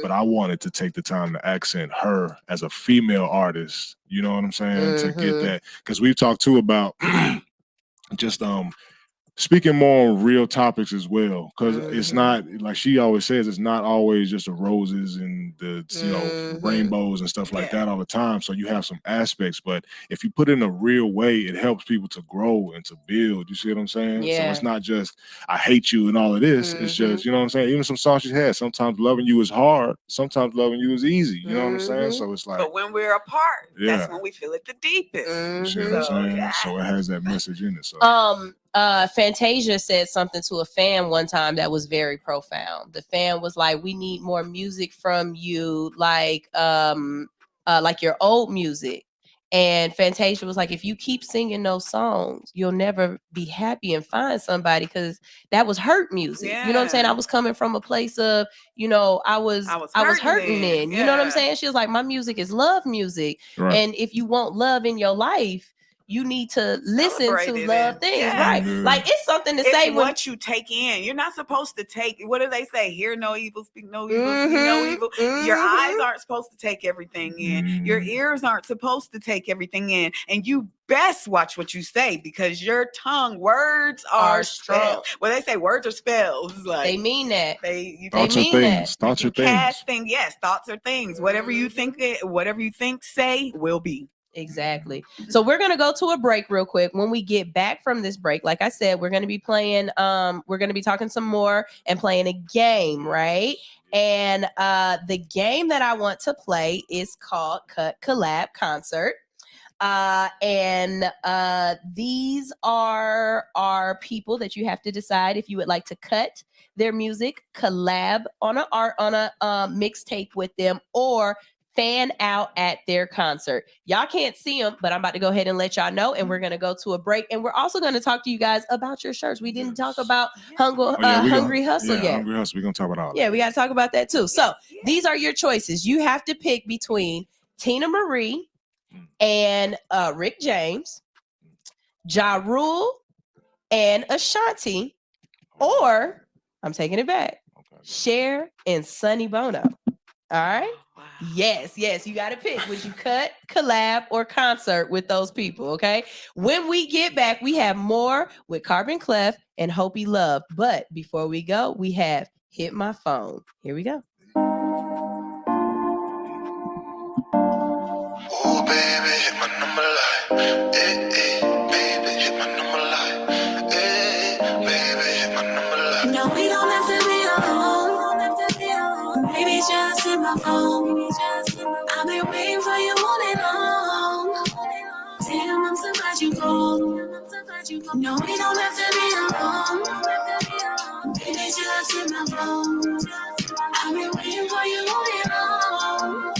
But I wanted to take the time to accent her as a female artist, you know what I'm saying, to get that, because we've talked too about just speaking more on real topics as well, because it's not, like she always says, it's not always just the roses and the you know rainbows and stuff like that all the time. So you have some aspects, but if you put it in a real way, it helps people to grow and to build. You see what I'm saying? So it's not just I hate you and all of this. It's just, you know what I'm saying, even some songs she had, sometimes loving you is hard, sometimes loving you is easy. You know what I'm saying? So it's like, but when we're apart, that's when we feel it the deepest. You see what I'm saying? So it has that message in it. So Fantasia said something to a fan one time that was very profound. The fan was like, "We need more music from you, like your old music." And Fantasia was like, "If you keep singing those songs, you'll never be happy and find somebody, because that was hurt music." You know what I'm saying? I was coming from a place of, you know, I was hurting then. You know what I'm saying? She was like, "My music is love music, and if you want love in your life, you need to listen to love things," right? Like, it's something to say when what you take in. You're not supposed to take, what do they say? Hear no evil, speak no evil, see no evil. Your eyes aren't supposed to take everything in. Your ears aren't supposed to take everything in. And you best watch what you say, because your tongue, words are strong. Well, they say words are spells. Like, they mean that. Thoughts are things. Thoughts are things. Yes, thoughts are things. Whatever you think, say will be. Exactly. So we're going to go to a break real quick. When we get back from this break, like I said, we're going to be playing, we're going to be talking some more and playing a game, right? And the game that I want to play is called Cut Collab Concert. And these are people that you have to decide if you would like to cut their music, collab on a mixtape with them, or fan out at their concert. Y'all can't see them, but I'm about to go ahead and let y'all know, and we're going to go to a break, and we're also going to talk to you guys about your shirts. We didn't talk about Hungry Hustle yet. Hungry Hustle, we're going to talk about all that. Yeah, we got to talk about that too. So these are your choices. You have to pick between Tina Marie and Rick James, Ja Rule and Ashanti, or, I'm taking it back, Cher and Sonny Bono. All right? Yes, you got to pick. Would you cut, collab, or concert with those people, okay? When we get back, we have more with Carbon Clef and Hopi Love. But before we go, we have Hit My Phone. Here we go. Oh, baby, hit my number line. Baby, hit my number line. Baby, hit my number line. No, we don't have to be alone. Baby, just hit my phone. I've been waiting for you all day long. Damn, I'm so glad you called. No, we don't have to be alone. Baby, just hit my phone. I've been waiting for you all day long.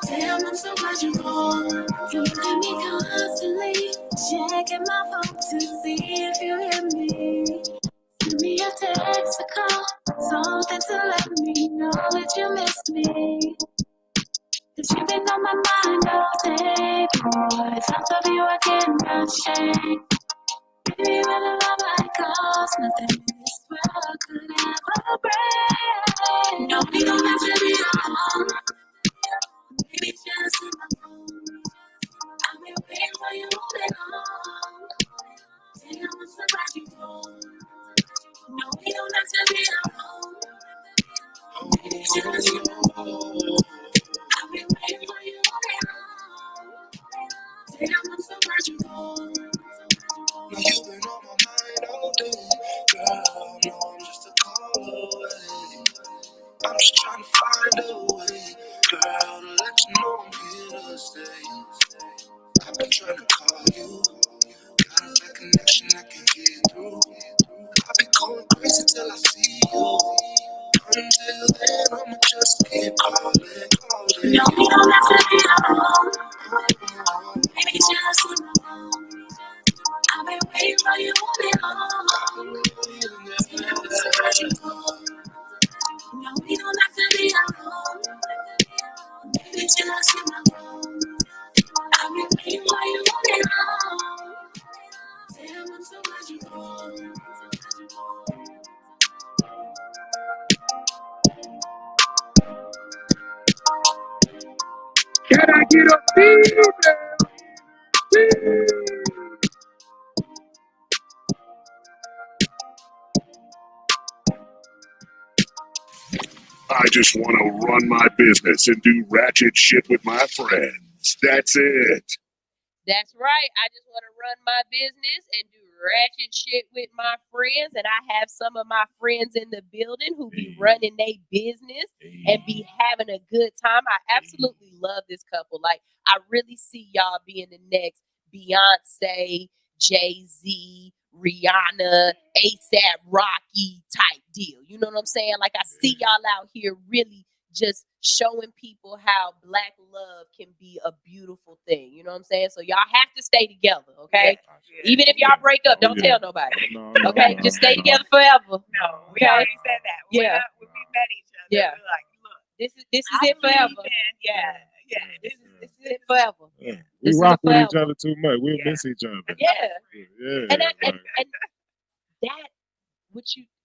Damn, I'm so glad you called. You got me constantly checking my phone to see if you hear me. Send me a text, a call, something to let me know that you missed me. Cause you've been on my mind all day, boy. Thoughts of you I cannot shake. Baby, when the love I cost nothing in this world could ever break. No, we don't have to be alone. Baby, just hit my phone. I've been waiting for you all day long. Damn, I'm so glad you called. No, we don't have to be alone. Baby, just hit my phone. I've been waiting for you all day long. Damn, I'm so glad you called. stay. I've been trying to call you. Got a bad connection, I can't get through. I've been going crazy till I see you. Until then, I'ma just keep calling. No, we don't have to be alone. Maybe just in my phone. I've been waiting for you all day long. So you go. No, we don't have to be alone. Maybe just in my phone. I've been waiting for you all day long. Damn, I'm so glad you called. Can I get a feedback? I just want to run my business and do ratchet shit with my friends. That's it. That's right. I just want to run my business and do ratchet shit with my friends. And I have some of my friends in the building who be running their business and be having a good time. I absolutely love this couple. Like, I really see y'all being the next Beyonce, Jay-Z, Rihanna, ASAP Rocky type deal. You know what I'm saying? Like, I see y'all out here really just showing people how Black love can be a beautiful thing. You know what I'm saying? So y'all have to stay together, okay? Yeah. Even if y'all break up, don't tell nobody. Okay? Just stay together forever. No, we already said that. Yeah. When we met each other, we were like, look, this is it forever. This is it forever. Yeah. We rock with each other too much. We'll miss each other. Yeah. And that,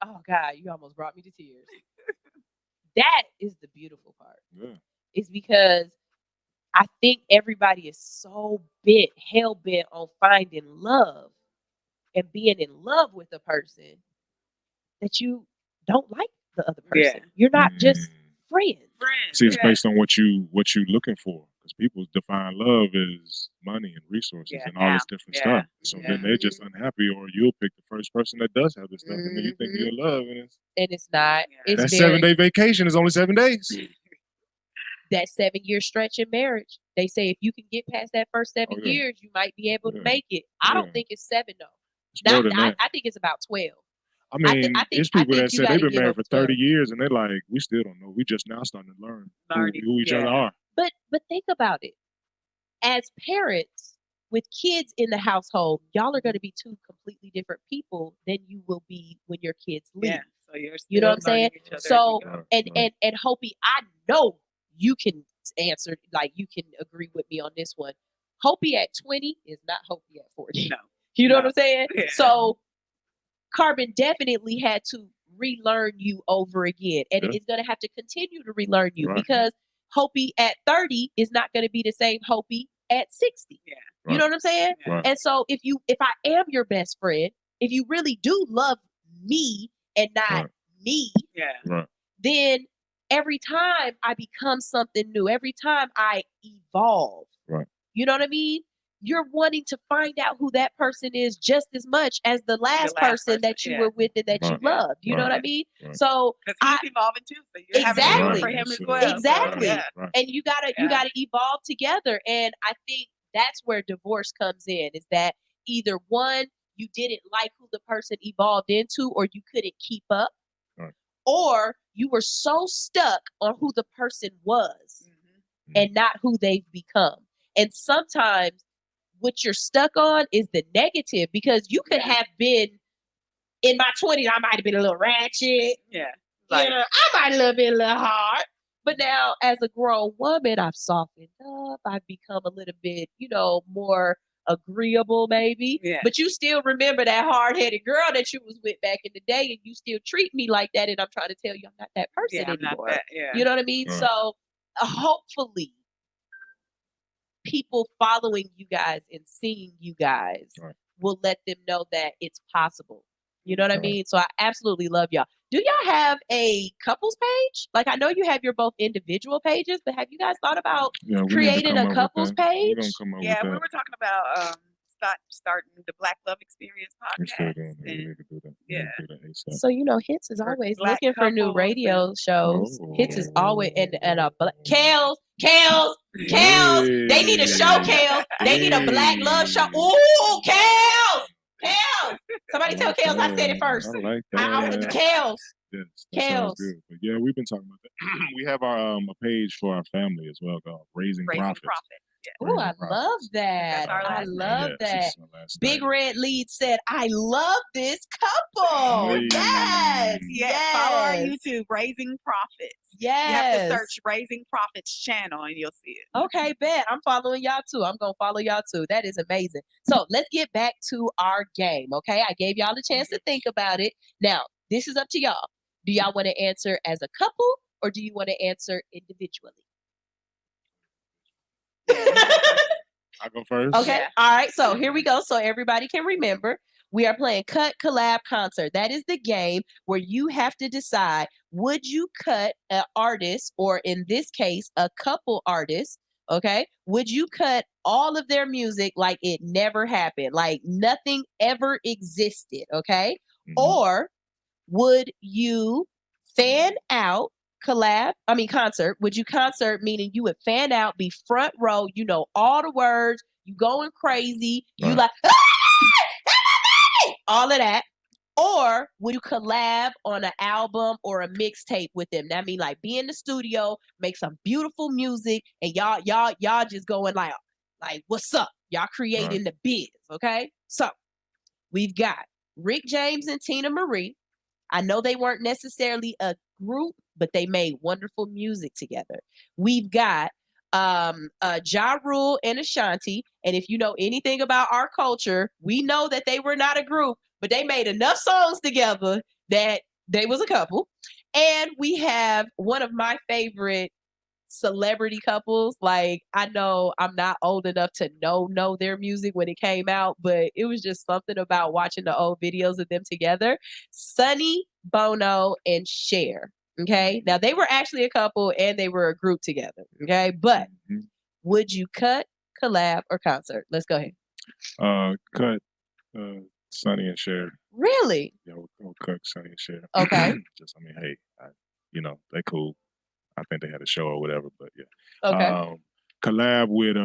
oh God, you almost brought me to tears. That is the beautiful part. Yeah. It's because I think everybody is so hell bent on finding love and being in love with a person that you don't like the other person. Yeah. You're not just friends. See, it's based on what you looking for. Because people define love as money and resources and all this different stuff. So then they're just unhappy, or you'll pick the first person that does have this stuff, and then you think you're in love, and it's not. It's that 7-day vacation is only 7 days. That 7-year stretch in marriage. They say if you can get past that first 7 years, you might be able to make it. I don't think it's 7 though. I think it's about 12. I mean, there's people that say they've been married for 30 years and they're like, we still don't know. We just now starting to learn who each other are. But think about it. As parents with kids in the household, y'all are going to be two completely different people than you will be when your kids leave. Yeah. So you know what I'm saying? So and Hopi, I know you can answer, like you can agree with me on this one. Hopi at 20 is not Hopi at 40. No. You know what I'm saying? Yeah. So Carbon definitely had to relearn you over again. And it's going to have to continue to relearn you because Hopi at 30 is not going to be the same Hopi at 60. Yeah. You know what I'm saying? Right. And so if I am your best friend, if you really do love me and not me, then every time I become something new, every time I evolve, you know what I mean? You're wanting to find out who that person is just as much as the last person that you were with and that you loved. You know what I mean? So because he's evolving too. So you're having for him as well. Exactly. And you gotta evolve together. And I think that's where divorce comes in, is that either one, you didn't like who the person evolved into, or you couldn't keep up, or you were so stuck on who the person was and not who they've become. And sometimes what you're stuck on is the negative, because you could have been in my 20s, I might have been a little ratchet. Yeah. Like, I might have been a little hard. But now as a grown woman, I've softened up. I've become a little bit, more agreeable maybe. Yeah. But you still remember that hard-headed girl that you was with back in the day, and you still treat me like that. And I'm trying to tell you I'm not that person anymore. You know what I mean? So hopefully people following you guys and seeing you guys will let them know that it's possible. You know what I mean? So I absolutely love y'all. Do y'all have a couples page? Like, I know you have your both individual pages, but have you guys thought about creating a couples page? We were talking about starting the Black Love Experience podcast. So Hits is always looking for new radio shows. Hits is always and Kels, Kels. Kels. They need a show, Kels. They need a Black Love show. Ooh, Kels. Kels. Somebody tell Kels I said it first. I like I that. Kels. Yes, that sounds good. But yeah, we've been talking about that. We have our a page for our family as well called Raising Profits. Yeah. Ooh, I love that. I love that. Big Red Lead said, I love this couple. Hey. Yes. Follow our YouTube, Raising Profits. Yes. You have to search Raising Profits channel and you'll see it. Okay, bet. I'm following y'all too. I'm going to follow y'all too. That is amazing. So let's get back to our game, okay? I gave y'all a chance to think about it. Now, this is up to y'all. Do y'all want to answer as a couple or do you want to answer individually? I go first. Okay. Yeah. All right. So here we go. So everybody can remember, we are playing Cut, Collab, Concert. That is the game where you have to decide, would you cut an artist, or in this case, a couple artists, okay? Would you cut all of their music like it never happened, like nothing ever existed, okay? Mm-hmm. Or would you fan out concert? Would you concert, meaning you would fan out, be front row, you know all the words, you going crazy, you like all of that? Or would you collab on an album or a mixtape with them? That mean like be in the studio, make some beautiful music, and y'all just going like what's up? Y'all creating the biz, okay? So we've got Rick James and Tina Marie. I know they weren't necessarily a group, but they made wonderful music together. We've got Ja Rule and Ashanti. And if you know anything about our culture, we know that they were not a group, but they made enough songs together that they was a couple. And we have one of my favorite celebrity couples. Like, I know I'm not old enough to know their music when it came out, but it was just something about watching the old videos of them together. Sonny, Bono, and Cher. Okay, now they were actually a couple and they were a group together. Okay, but would you cut, collab, or concert? Let's go ahead. Cut Sonny and Cher. Really? Yeah, we'll cut Sonny and Cher. Okay. Just, I mean, hey, they cool. I think they had a show or whatever, but yeah. Okay. Collab with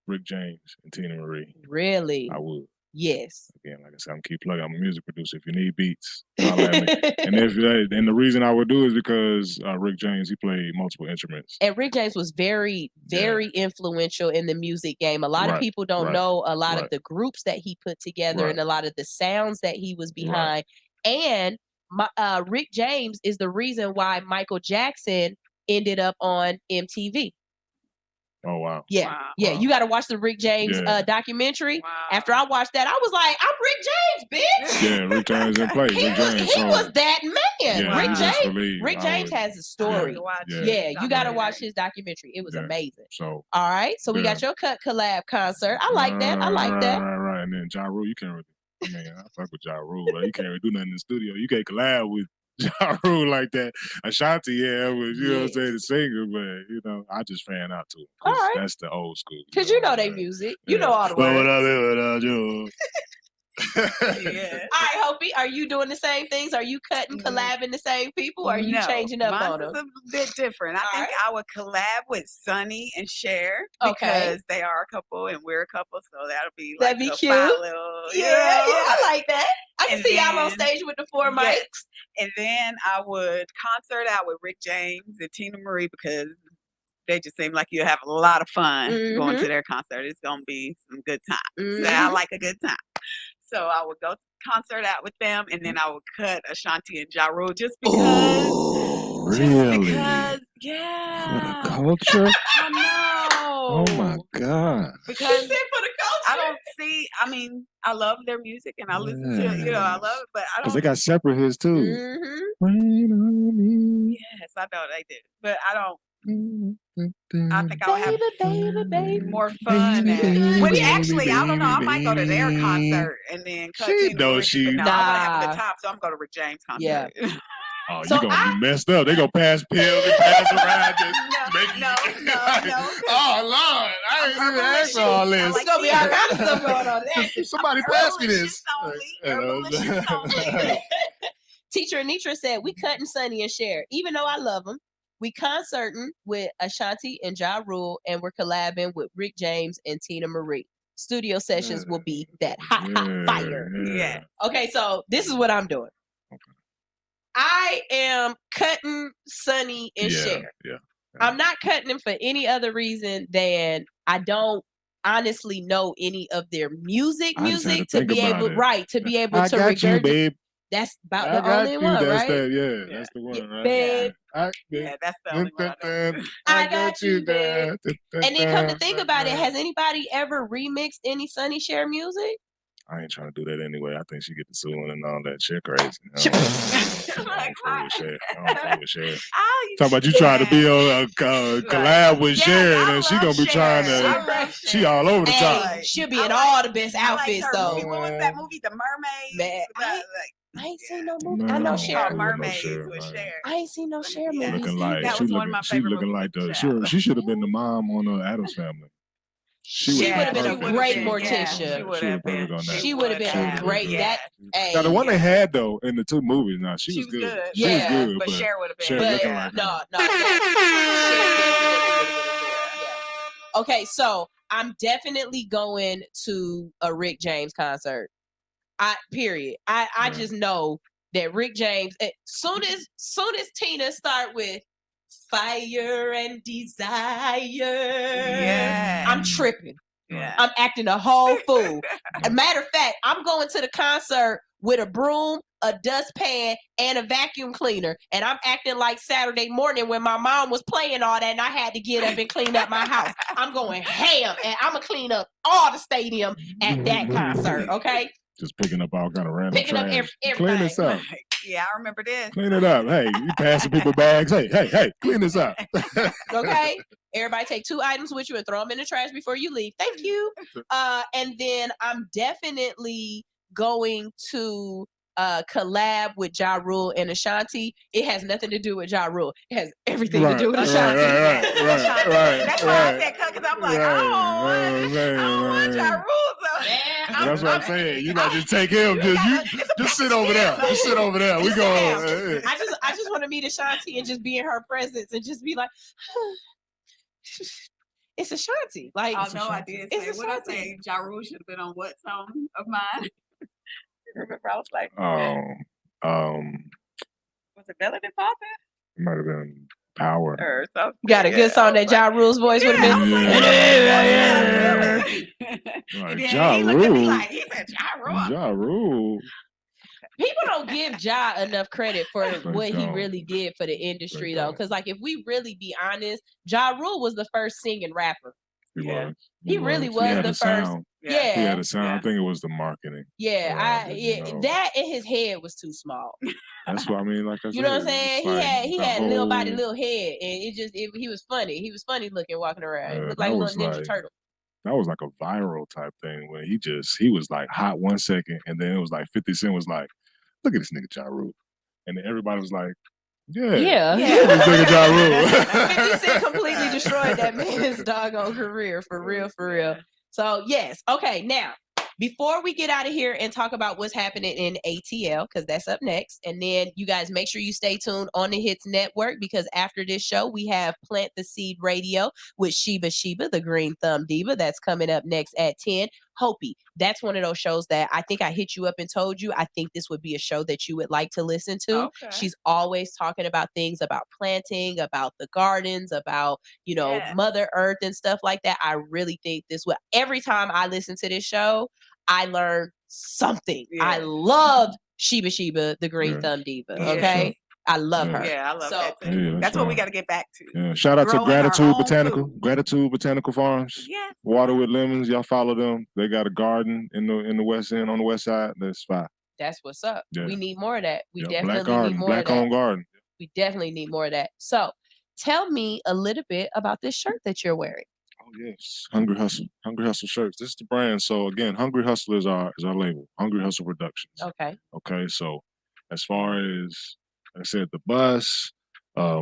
Rick James and Tina Marie. Really? I would. Yes. Again, like I said, I'm gonna keep plugging. I'm a music producer. If you need beats, holler at me. And the reason I would do is because Rick James, he played multiple instruments. And Rick James was very, very influential in the music game. A lot of people don't know a lot of the groups that he put together and a lot of the sounds that he was behind. And Rick James is the reason why Michael Jackson ended up on MTV. Oh, wow. Yeah. Wow. Yeah. You got to watch the Rick James documentary. Wow. After I watched that, I was like, I'm Rick James, bitch. Yeah, Rick James in play. He was that man. Yeah, Rick James has a story. You got to watch his documentary. It was amazing. So, all right. So we got your Cut, Collab, concert. I like that. Right. And then Ja Rule, you can't really, I fuck with Ja Rule. Like, you can't really do nothing in the studio. You can't collab with Ja Rule like that. Ashanti, was, you know what I'm saying, the singer, but, I just fan out to it. All right. That's the old school. Because you know they music. You know all the words. What I do. All right, Hopi, are you doing the same things? Are you cutting, collabing the same people? Or are you changing up on them? Mine's a bit different. I think I would collab with Sonny and Cher because they are a couple and we're a couple, so that'll be like cute. Little, I like that. I can see y'all on stage with the 4 mics. And then I would concert out with Rick James and Tina Marie because they just seem like you have a lot of fun going to their concert. It's going to be some good time. So I like a good time. So I would go concert out with them, and then I would cut Ashanti and Ja Rule just because. Oh, really? Because, yeah. For the culture? I know. Oh, my God. Because for the culture. I don't see, I love their music, and I listen to it, I love it, but I don't. Because they got separate hits, too. Rain on me. Yes, I know they did, but I don't. I think I'll have more fun. Which actually, I don't know. I might go to their concert and then cut she knows she. No, I'm gonna have a good time, so I'm going to Rick James concert. Yeah. Oh, you're gonna be messed up. They gonna pass pills and pass around. No. Oh Lord, I ain't even asked all this. It's gonna be all kind of stuff going on there. Somebody pass me this. Teacher Anitra said we cutting Sonny and Cher, even though I love them. We concerting with Ashanti and Ja Rule, and we're collabing with Rick James and Tina Marie. Studio sessions will be that hot fire. Yeah. Okay, so this is what I'm doing. I am cutting Sonny and Cher. Yeah. I'm not cutting them for any other reason than I don't honestly know any of their music to be able to got you, regurgitate. babe. That's about I the got only you. one, That's right? that's the one, right? Babe. Yeah, that's the only one I know. I got you, babe. And then come to think about it, has anybody ever remixed any Sonny Cher music? I ain't trying to do that anyway. I think she get the suing and all that shit crazy. I don't fool with Cher. Talk about you trying to be on a collab with Cher, and she gonna be trying to. She all over the top. She'll be in all the best outfits though. What was that movie, The Mermaid? Man, I ain't seen no movie. No, I know no, Cher. no, Mermaids Cher, with right. Cher. I ain't seen no Cher movies. Looking like That was one of my she favorite looking like movies the. with She should have been the mom on the Addams Family. She would have been a great Morticia. She would have been perfect on that. She would have been a great. Yeah. Now the one they had though in the two movies, now she was good. She was good, but Cher would have been. Cher looking like no. Okay, so I'm definitely going to a Rick James concert. I just know that Rick James, soon as Tina start with Fire and Desire, I'm tripping. Yeah. I'm acting a whole fool. As a matter of fact, I'm going to the concert with a broom, a dustpan, and a vacuum cleaner. And I'm acting like Saturday morning when my mom was playing all that and I had to get up and clean up my house. I'm going ham, and I'm going to clean up all the stadium at that concert, okay? Just picking up all kind of random Picking up trash. everything. Clean this up. Yeah, I remember this. Clean it up. Hey, you passing people bags. Hey, clean this up. Okay? Everybody take 2 items with you and throw them in the trash before you leave. Thank you. And then I'm definitely going to collab with Ja Rule and Ashanti. It has nothing to do with Ja Rule. It has everything to do with Ashanti. Right. That's why I said because I'm like, I don't want Ja Rule. That's what I'm saying. You gotta just take him. Just sit over there. Just sit over there. We go. I just want to meet Ashanti and just be in her presence and just be like, it's Ashanti. Like, oh no, I did say what I Ashanti. say. Ja Rule should have been on what song of mine? Remember, I was like, was it Melody Poppin'? It might have been Power. Or something. You got a good song that Ja Rule's voice would have been. Like Ja Rule. He said Ja Rule. Ja Rule. People don't give Ja enough credit for what he don't. really did for the industry, They though. don't. Because, like, if we really be honest, Ja Rule was the first singing rapper. He Yeah. was. He really was had the the first. sound. Yeah. He had a sound. I think it was the marketing. That in his head was too small. That's what I mean. Like I said, You know what I'm saying? He had little body, little. little head, and he was funny. He was funny looking walking around. He looked like that a was little Ninja like- Turtle. That was like a viral type thing where he was like hot 1 second, and then it was like 50 Cent was like, "Look at this nigga Ja Rule," and then everybody was like, "Yeah, this nigga Ja Rule." 50 Cent completely destroyed that man's doggone career, for real. So, yes. Okay, now, before we get out of here and talk about what's happening in ATL, because that's up next, and then you guys make sure you stay tuned on the Hits Network, because after this show, we have Plant the Seed Radio with Sheba, the Green Thumb Diva. That's coming up next at 10. Hopi, that's one of those shows that I think I hit you up and told you I think this would be a show that you would like to listen to. Okay. She's always talking about things about planting, about the gardens, about, Mother Earth and stuff like that. I really think this would, every time I listen to this show, I learn something. Yeah. I love Sheba, the Green Thumb Diva. Yeah. Okay. I love her. Yeah, I love that Yeah, too. That's what we right. got to get back to. Yeah. Shout out to Growing our Gratitude own Botanical. food. Gratitude Botanical Farms. Yes. Water with Lemons. Y'all follow them. They got a garden in the West End, on the West Side. That's fine. That's what's up. Yeah. We need more of that. We Black definitely garden. need more Black of that. owned garden. We definitely need more of that. So tell me a little bit about this shirt that you're wearing. Oh yes, Hungry Hustle shirts. This is the brand. So again, Hungry Hustle is our label. Hungry Hustle Productions. Okay. Okay, so as far as like I said, the bus,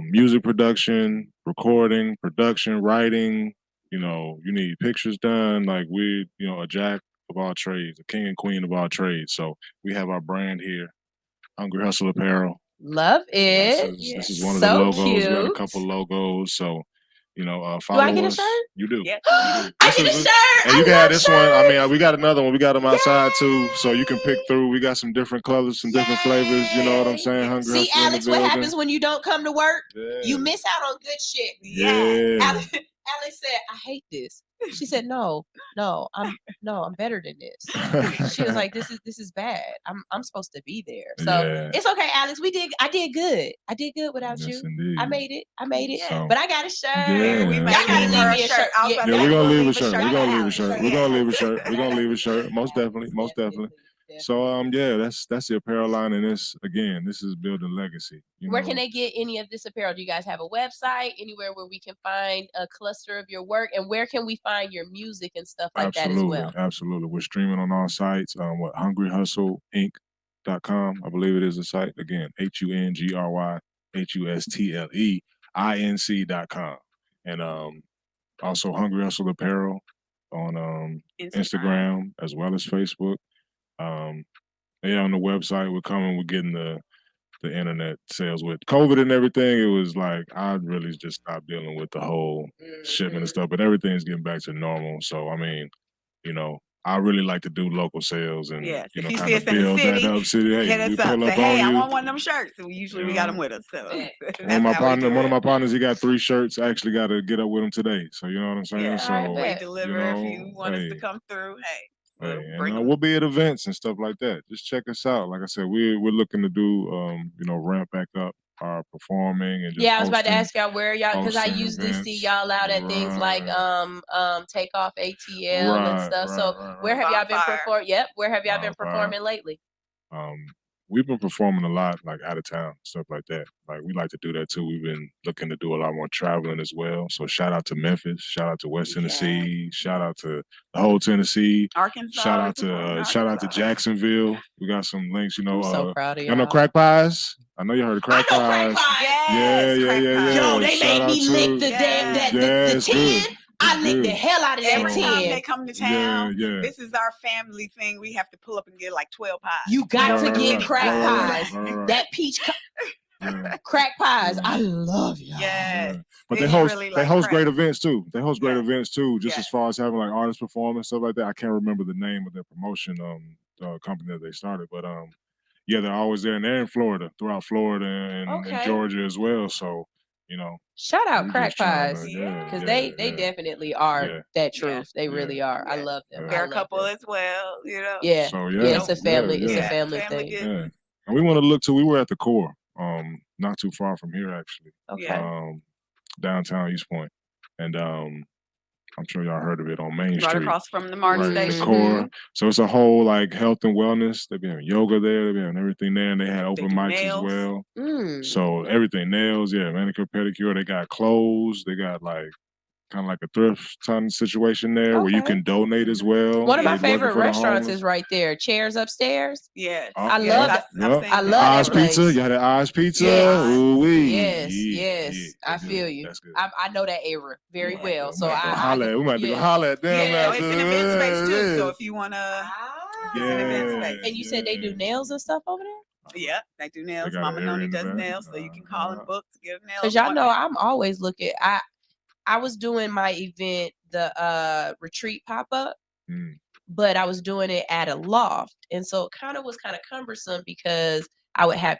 music production, recording, production, writing. You need pictures done. Like we, a jack of all trades, a king and queen of all trades. So we have our brand here, Hungry Hustle Apparel. Love it. This is one of So the logos. cute. We got a couple logos, so Do follow I get a us. shirt? You do. Yep. I get a shirt. And you I can love have this one. I shirts. mean, we got another one. We got them outside too, so you can pick through. We got some different colors, some different flavors. You know what I'm saying? Hungry See, Hustle in the Alex, what building. happens when you don't come to work? Yeah. You miss out on good shit. Yeah. Alex said, "I hate this." She said, "No, I'm better than this." She was like, "This is bad. I'm supposed to be there." So it's okay, Alex. I did good. I did good without you. Indeed. I made it. So, but I got a shirt. Yeah, We man. might Y'all gotta leave leave her me a a shirt. shirt. I was about to Yeah, say, we're gonna leave a a shirt. shirt. We're gonna leave a Alex. shirt. We're gonna leave a shirt. We're gonna leave a shirt. Most definitely. Most definitely. So yeah, that's the apparel line, and this is building legacy. Where can they get any of this apparel? Do you guys have a website? Anywhere where we can find a cluster of your work, and where can we find your music and stuff like that as well? Absolutely. We're streaming on all sites. HungryHustleInc.com, I believe it is the site. Again, HungryHustleInc.com, and also Hungry Hustle Apparel on Instagram as well as Facebook. On the website, we're getting the internet sales with COVID and everything. It was like I really just stopped dealing with the whole shipment and stuff, but everything's getting back to normal. So I mean, I really like to do local sales and if you kind see of us in the build city, that up. City, hey, hit we us up. pull Say, up hey, on I you. want one of them shirts. And we got them with us. So one of my partners, he got 3 shirts. I actually got to get up with him today. So you know what I'm saying. Yeah, so we deliver if you want us to come through. We'll be at events and stuff like that. Just check us out. Like I said, we're looking to do ramp back up our performing and just I was about to ask y'all where y'all, because I usually events. see y'all out at things like Take Off ATL and stuff. So where have y'all been performing? Where have y'all been performing lately? We've been performing a lot, like out of town, stuff like that. Like we like to do that too. We've been looking to do a lot more traveling as well. So shout out to Memphis, shout out to West Tennessee, shout out to the whole Tennessee, Arkansas, shout out to Jacksonville. We got some links, I'm so proud of y'all. You know Crack Pies? I know you heard of Crack Pies. Yeah. Yo, they made me lick the damn the 10. I licked the hell out of that 10. Every time they come to town, this is our family thing. We have to pull up and get like 12 pies. You got to get crack pies. That peach crack pies. I love y'all. Yeah. But they host great events too. They host great events too, just as far as having like artists perform and stuff like that. I can't remember the name of their promotion company that they started, but they're always there, and they're in Florida, throughout Florida and Georgia as well. So, shout out Crack Pies, because they definitely are that truth. They really are. I love them. They're a couple as well, Yeah. So, it's a family. It's a family thing. Yeah. And we want to look to. We were at the Core, not too far from here actually. Okay. Downtown East Point, and I'm sure y'all heard of it on Main Street. Right across from the MARTA station. The Core. So it's a whole like health and wellness. They be having yoga there. They be having everything there, and they had open mics as well. So everything, nails, manicure, pedicure. They got clothes. They got like kind of like a thrift ton situation there where you can donate as well. One of my favorite restaurants is right there. Chairs upstairs. Yes. I love it. I love Oz Pizza. You had an Oz Pizza. Yes. I feel you. I know that area very well. So we might go holler at them. Yeah, it's an event space too. So if you want to, it's an event space. And you said they do nails and stuff over there? Yeah, they do nails. Mama Noni does nails, so you can call and book to get a nail. Because y'all know I'm always looking. I was doing my event, the retreat pop-up, but I was doing it at a loft. And so it was kind of cumbersome because I would have,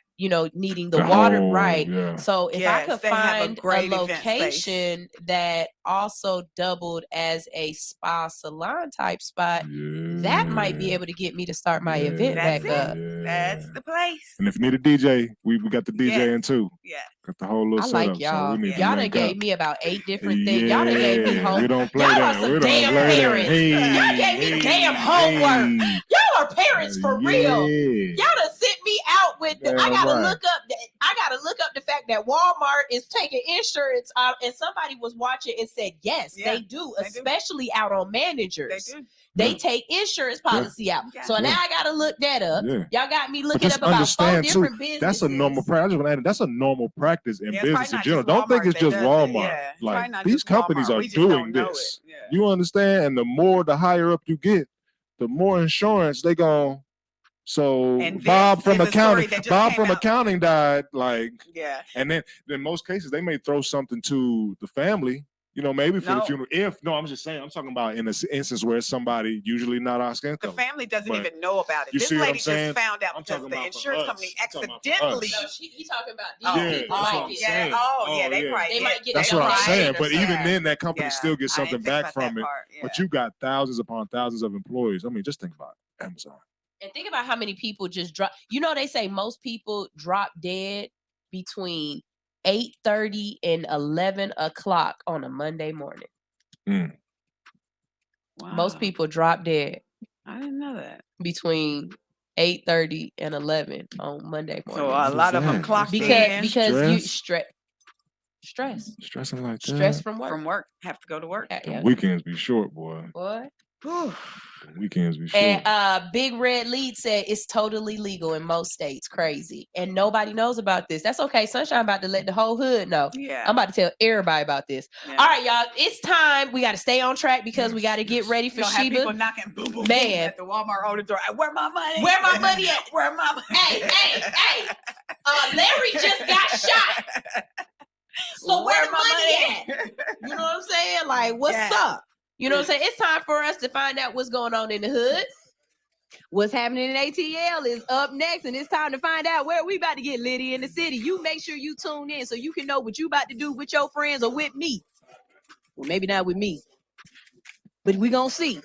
needing the water, right? Yeah. So if I could find a location that also doubled as a spa salon type spot, that might be able to get me to start my event back up. That's the place. And if you need a DJ, we got the DJ in too. Yeah. Got the whole little setup. Like y'all. So y'all done gave me about 8 different things. Y'all done gave me homework. We don't play y'all that. are some damn parents. Y'all gave me damn homework. Y'all are parents for real. Y'all done sent me out with I gotta look up the fact that Walmart is taking insurance out, and somebody was watching and said yes, they do, especially out on managers. They do. They take insurance policy out. So now I gotta look that up. Y'all got me looking up about 4 different businesses. That's a normal practice. I just want to add that's a normal practice in business in general. Don't think it's just Walmart. Like these companies are doing this. You understand? And the higher up you get, the more insurance they gonna So And Bob this from is a story accounting, that just Bob came from out. accounting died. Like, Yeah. and then in most cases they may throw something to the family. You know, maybe for the No. funeral. I'm just saying, I'm talking about in an instance where it's somebody usually not our skin The color. family doesn't But even know about it. you This see what I'm lady saying? just found out I'm because talking the about for insurance us. company I'm talking about for accidentally. us. No, he talking about Oh, these people that's what might I'm get saying. yeah, they yeah. probably They might get That's that what I'm right saying. or But even something. then, that company Yeah, still gets I didn't something think back about from that it. part, But yeah. you got thousands upon thousands of employees. I mean, just think about it. Amazon. And think about how many people just drop. You know, they say most people drop dead between 8:30 and 11 o'clock on a Monday morning. Mm. Wow. Most people drop dead I didn't know that. between 8:30 and 11 on Monday morning. So a lot of them that? clocked What's in because you Stress? stress Stressing like that. stress from work. from work, have to go to work. The weekends be short, boy. What? Whew. The weekends be short. And Big Red Lead said it's totally legal in most states. Crazy. And nobody knows about this. That's okay. Sunshine about to let the whole hood know. Yeah. I'm about to tell everybody about this. Yeah. All right, y'all. It's time. We got to stay on track because we got to get ready You for know, have people Sheba. knocking boom, boom, Man. boom at the Walmart on the door. Where my money? Where my money at? Where my money? Hey. Larry just got shot. So where the money at? You know what I'm saying? Like, what's up? You know what I'm saying? It's time for us to find out what's going on in the hood. What's happening in ATL is up next, and it's time to find out where we about to get litty in the city. You make sure you tune in so you can know what you about to do with your friends or with me. Well, maybe not with me, but we gonna see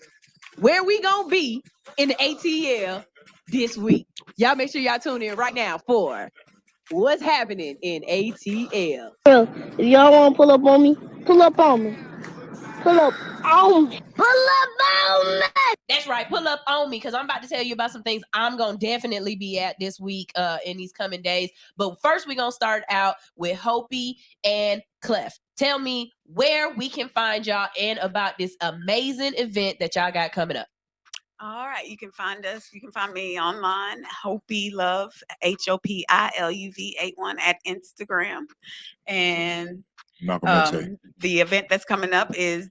where we gonna be in the ATL this week. Y'all make sure y'all tune in right now for what's happening in ATL. If y'all want to pull up on me, pull up on me. Pull up on me. Pull up on me. That's right. Pull up on me because I'm about to tell you about some things I'm going to definitely be at this week in these coming days. But first, we're going to start out with Hopi and Clef. Tell me where we can find y'all and about this amazing event that y'all got coming up. All right, you can find us. You can find me online, Hopi Love, HOPILUV81 at Instagram. And Malcolm X. the event that's coming up is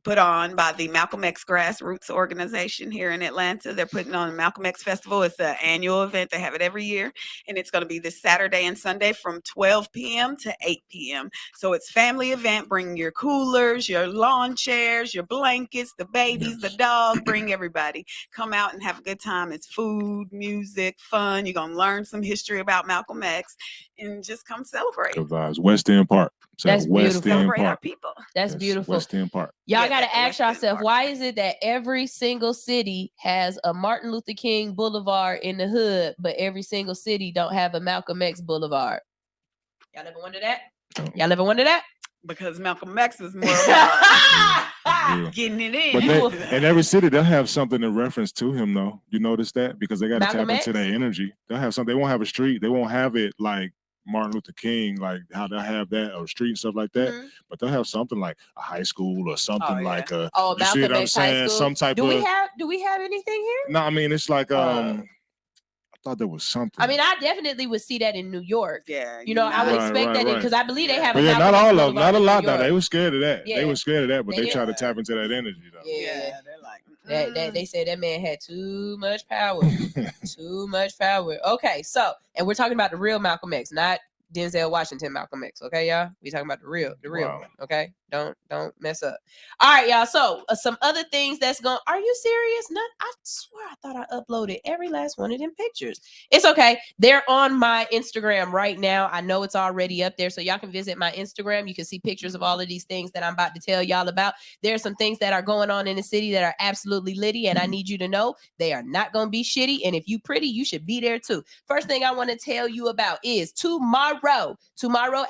put on by the Malcolm X Grassroots organization here in Atlanta. They're putting on the Malcolm X Festival. It's an annual event. They have it every year. And it's going to be this Saturday and Sunday from 12 p.m. to 8 p.m. So it's family event. Bring your coolers, your lawn chairs, your blankets, the babies, the dog. Bring everybody. Come out and have a good time. It's food, music, fun. You're going to learn some history about Malcolm X and just come celebrate. Good vibes. West End Park. That's beautiful. Celebrate our people. That's beautiful. West End Park. Y'all Yes, got at to the ask West End yourself, Park. why is it that every single city has a Martin Luther King Boulevard in the hood, but every single city don't have a Malcolm X Boulevard? Y'all ever wonder that? Y'all ever wonder that? Because Malcolm X was more about getting it in. But in every city, they'll have something in reference to him, though. You notice that? Because they got to tap Malcolm into X? that energy. They'll have something. They won't have a street. They won't have it like Martin Luther King, like how they'll have that, or street and stuff like that. Mhm. But they'll have something like a high school or something yeah. like a. Oh, You see Malcolm what I'm X High saying? School. Some type Do of. we have anything here? No, I mean it's like I thought there was something. I mean, I definitely would see that in New York. Yeah, You know, I would Right, expect that right. because I believe they have But a yeah, Malcolm not X all of them, Boulevard not a in lot New though. York. They were scared of that. Yeah. They were scared of that, but They they tried to did. tap into that energy though. Yeah. they're like That they said that man had too much power. Too much power. Okay, so and we're talking about the real Malcolm X, not Denzel Washington Malcolm X. Okay, y'all. We talking about the real Wow. one. Okay, don't mess up. All right, y'all. So some other things that's going. Are you serious? Not. I swear I thought I uploaded every last one of them pictures. It's okay. They're on my Instagram right now. I know it's already up there, so y'all can visit my Instagram. You can see pictures of all of these things that I'm about to tell y'all about. There's some things that are going on in the city that are absolutely litty, and I need you to know they are not going to be shitty. And if you pretty, you should be there too. First thing I want to tell you about is tomorrow,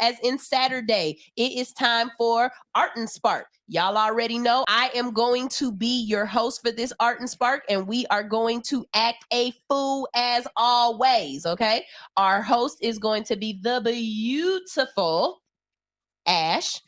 as in Saturday, it is time for Art and Spark. Y'all already know I am going to be your host for this Art and Spark, and we are going to act a fool as always, okay? Our host is going to be the beautiful Ash.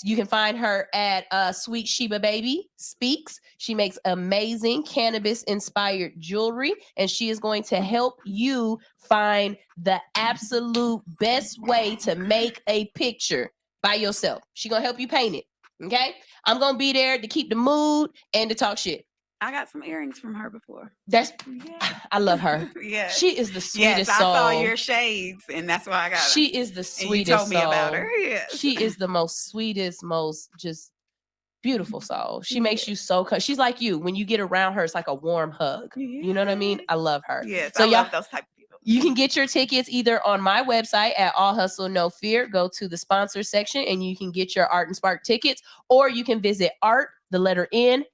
You can find her at Sweet Sheba Baby Speaks. She makes amazing cannabis inspired jewelry, and she is going to help you find the absolute best way to make a picture by yourself. She's gonna help you paint it. Okay, I'm gonna be there to keep the mood and to talk shit. I got some earrings from her before. That's Yeah. I love her. Yeah. She is the sweetest I soul. saw your shades, and that's why I got She them. is the And sweetest you told me soul. about her. Yes. She is the most sweetest, most just beautiful soul. She Yeah. makes you so she's like you. When you get around her, it's like a warm hug. You know what I mean? I love her. Yes, So I y'all, love those type of people. you can get your tickets either on my website at All Hustle No Fear. Go to the sponsor section and you can get your Art and Spark tickets, or you can visit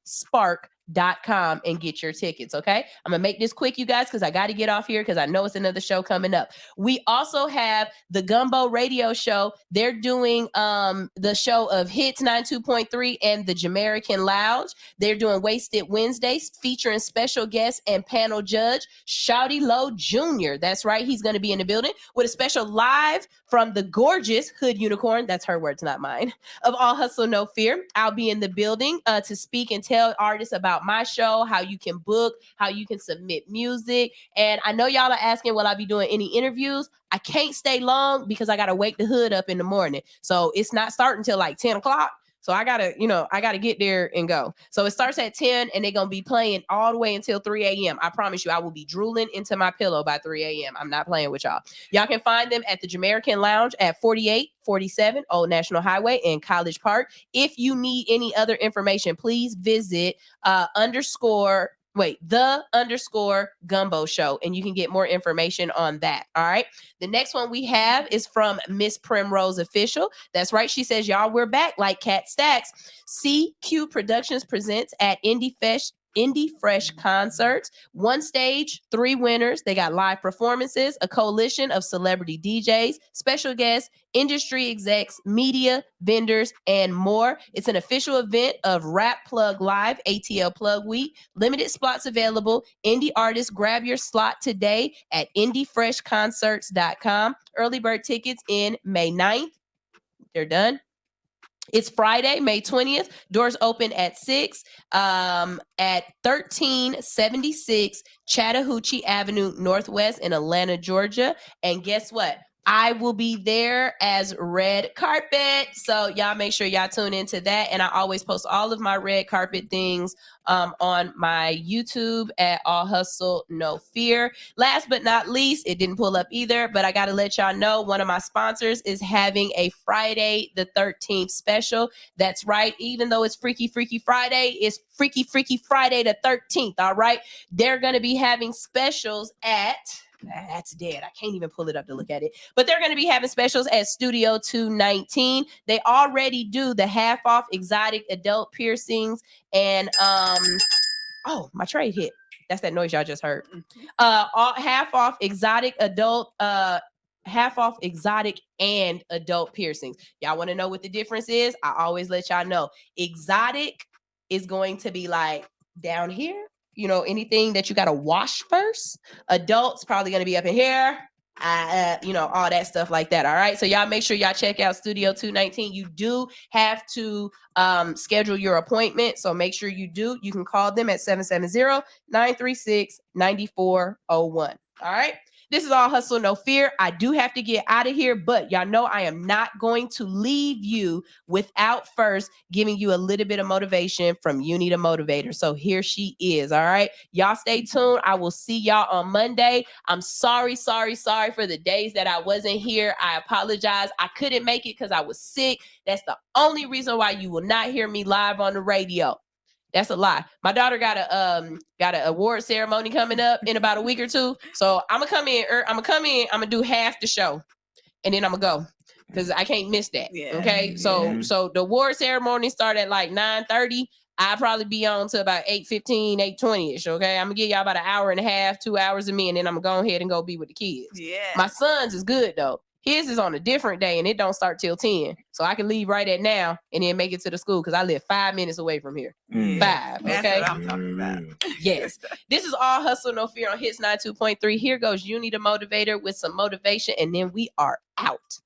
spark.com and get your tickets. Okay, I'm gonna make this quick, you guys, because I got to get off here because I know it's another show coming up. We also have the Gumbo Radio Show. They're doing the show of Hits 92.3 and the Jamaican Lounge. They're doing Wasted Wednesdays featuring special guest and panel judge Shouty Low Jr. That's right, he's going to be in the building with a special live from the gorgeous Hood Unicorn. That's her words, not mine. Of All Hustle No Fear. I'll be in the building to speak and tell artists about my show, how you can book, how you can submit music. And I know y'all are asking, will I be doing any interviews? I can't stay long because I got to wake the hood up in the morning. So it's not starting till like 10 o'clock. So I gotta get there and go. So it starts at 10 and they're gonna be playing all the way until 3 a.m. I promise you, I will be drooling into my pillow by 3 a.m. I'm not playing with y'all. Y'all can find them at the Jamaican Lounge at 4847 Old National Highway in College Park. If you need any other information, please visit the Gumbo Show, and you can get more information on that. All right. The next one we have is from Miss Primrose Official. That's right. She says, y'all, we're back like Cat Stacks. CQ Productions presents at Indie Fresh Concerts. 1 stage, 3 winners. They got live performances, a coalition of celebrity DJs, special guests, industry execs, media, vendors, and more. It's an official event of Rap Plug Live, ATL Plug Week. Limited slots available. Indie artists, grab your slot today at indiefreshconcerts.com. Early bird tickets in May 9th. They're done. It's Friday, May 20th. Doors open at 6 at 1376 Chattahoochee Avenue Northwest in Atlanta, Georgia. And guess what? I will be there as red carpet. So y'all make sure y'all tune into that. And I always post all of my red carpet things on my YouTube at All Hustle No Fear. Last but not least, it didn't pull up either, but I got to let y'all know one of my sponsors is having a Friday the 13th special. That's right. Even though it's Freaky Freaky Friday, it's Freaky Freaky Friday the 13th. All right. They're going to be having specials at... That's dead. I can't even pull it up to look at it. But they're going to be having specials at Studio 219. They already do the half off exotic adult piercings and oh, my trade hit. That's that noise y'all just heard. Half off exotic adult half off exotic and adult piercings. Y'all want to know what the difference is? I always let y'all know. Exotic is going to be like down here. You know, anything that you got to wash first. Adults probably going to be up in here. All that stuff like that. All right. So y'all make sure y'all check out Studio 219. You do have to schedule your appointment. So make sure you do. You can call them at 770-936-9401. All right. This is All Hustle No Fear. I do have to get out of here, but y'all know I am not going to leave you without first giving you a little bit of motivation from Uni the Motivator. So here she is. All right. Y'all stay tuned. I will see y'all on Monday. I'm sorry for the days that I wasn't here. I apologize. I couldn't make it because I was sick. That's the only reason why you will not hear me live on the radio. That's a lie. My daughter got an award ceremony coming up in about a week or two. So I'm gonna come in. I'm gonna do half the show, and then I'm gonna go because I can't miss that. Yeah. Okay. So the award ceremony started at like 9:30. I'll probably be on to about 8:15, 8:20ish. Okay. I'm gonna give y'all about an hour and a half, 2 hours of me, and then I'm gonna go ahead and go be with the kids. Yeah. My son's is good though. His is on a different day and it don't start till 10. So I can leave right at now and then make it to the school because I live 5 minutes away from here. 5. Okay. That's what I'm talking about. Yes. This is All Hustle No Fear on Hits 92.3. Here goes Uni the Motivator with some motivation, and then we are out.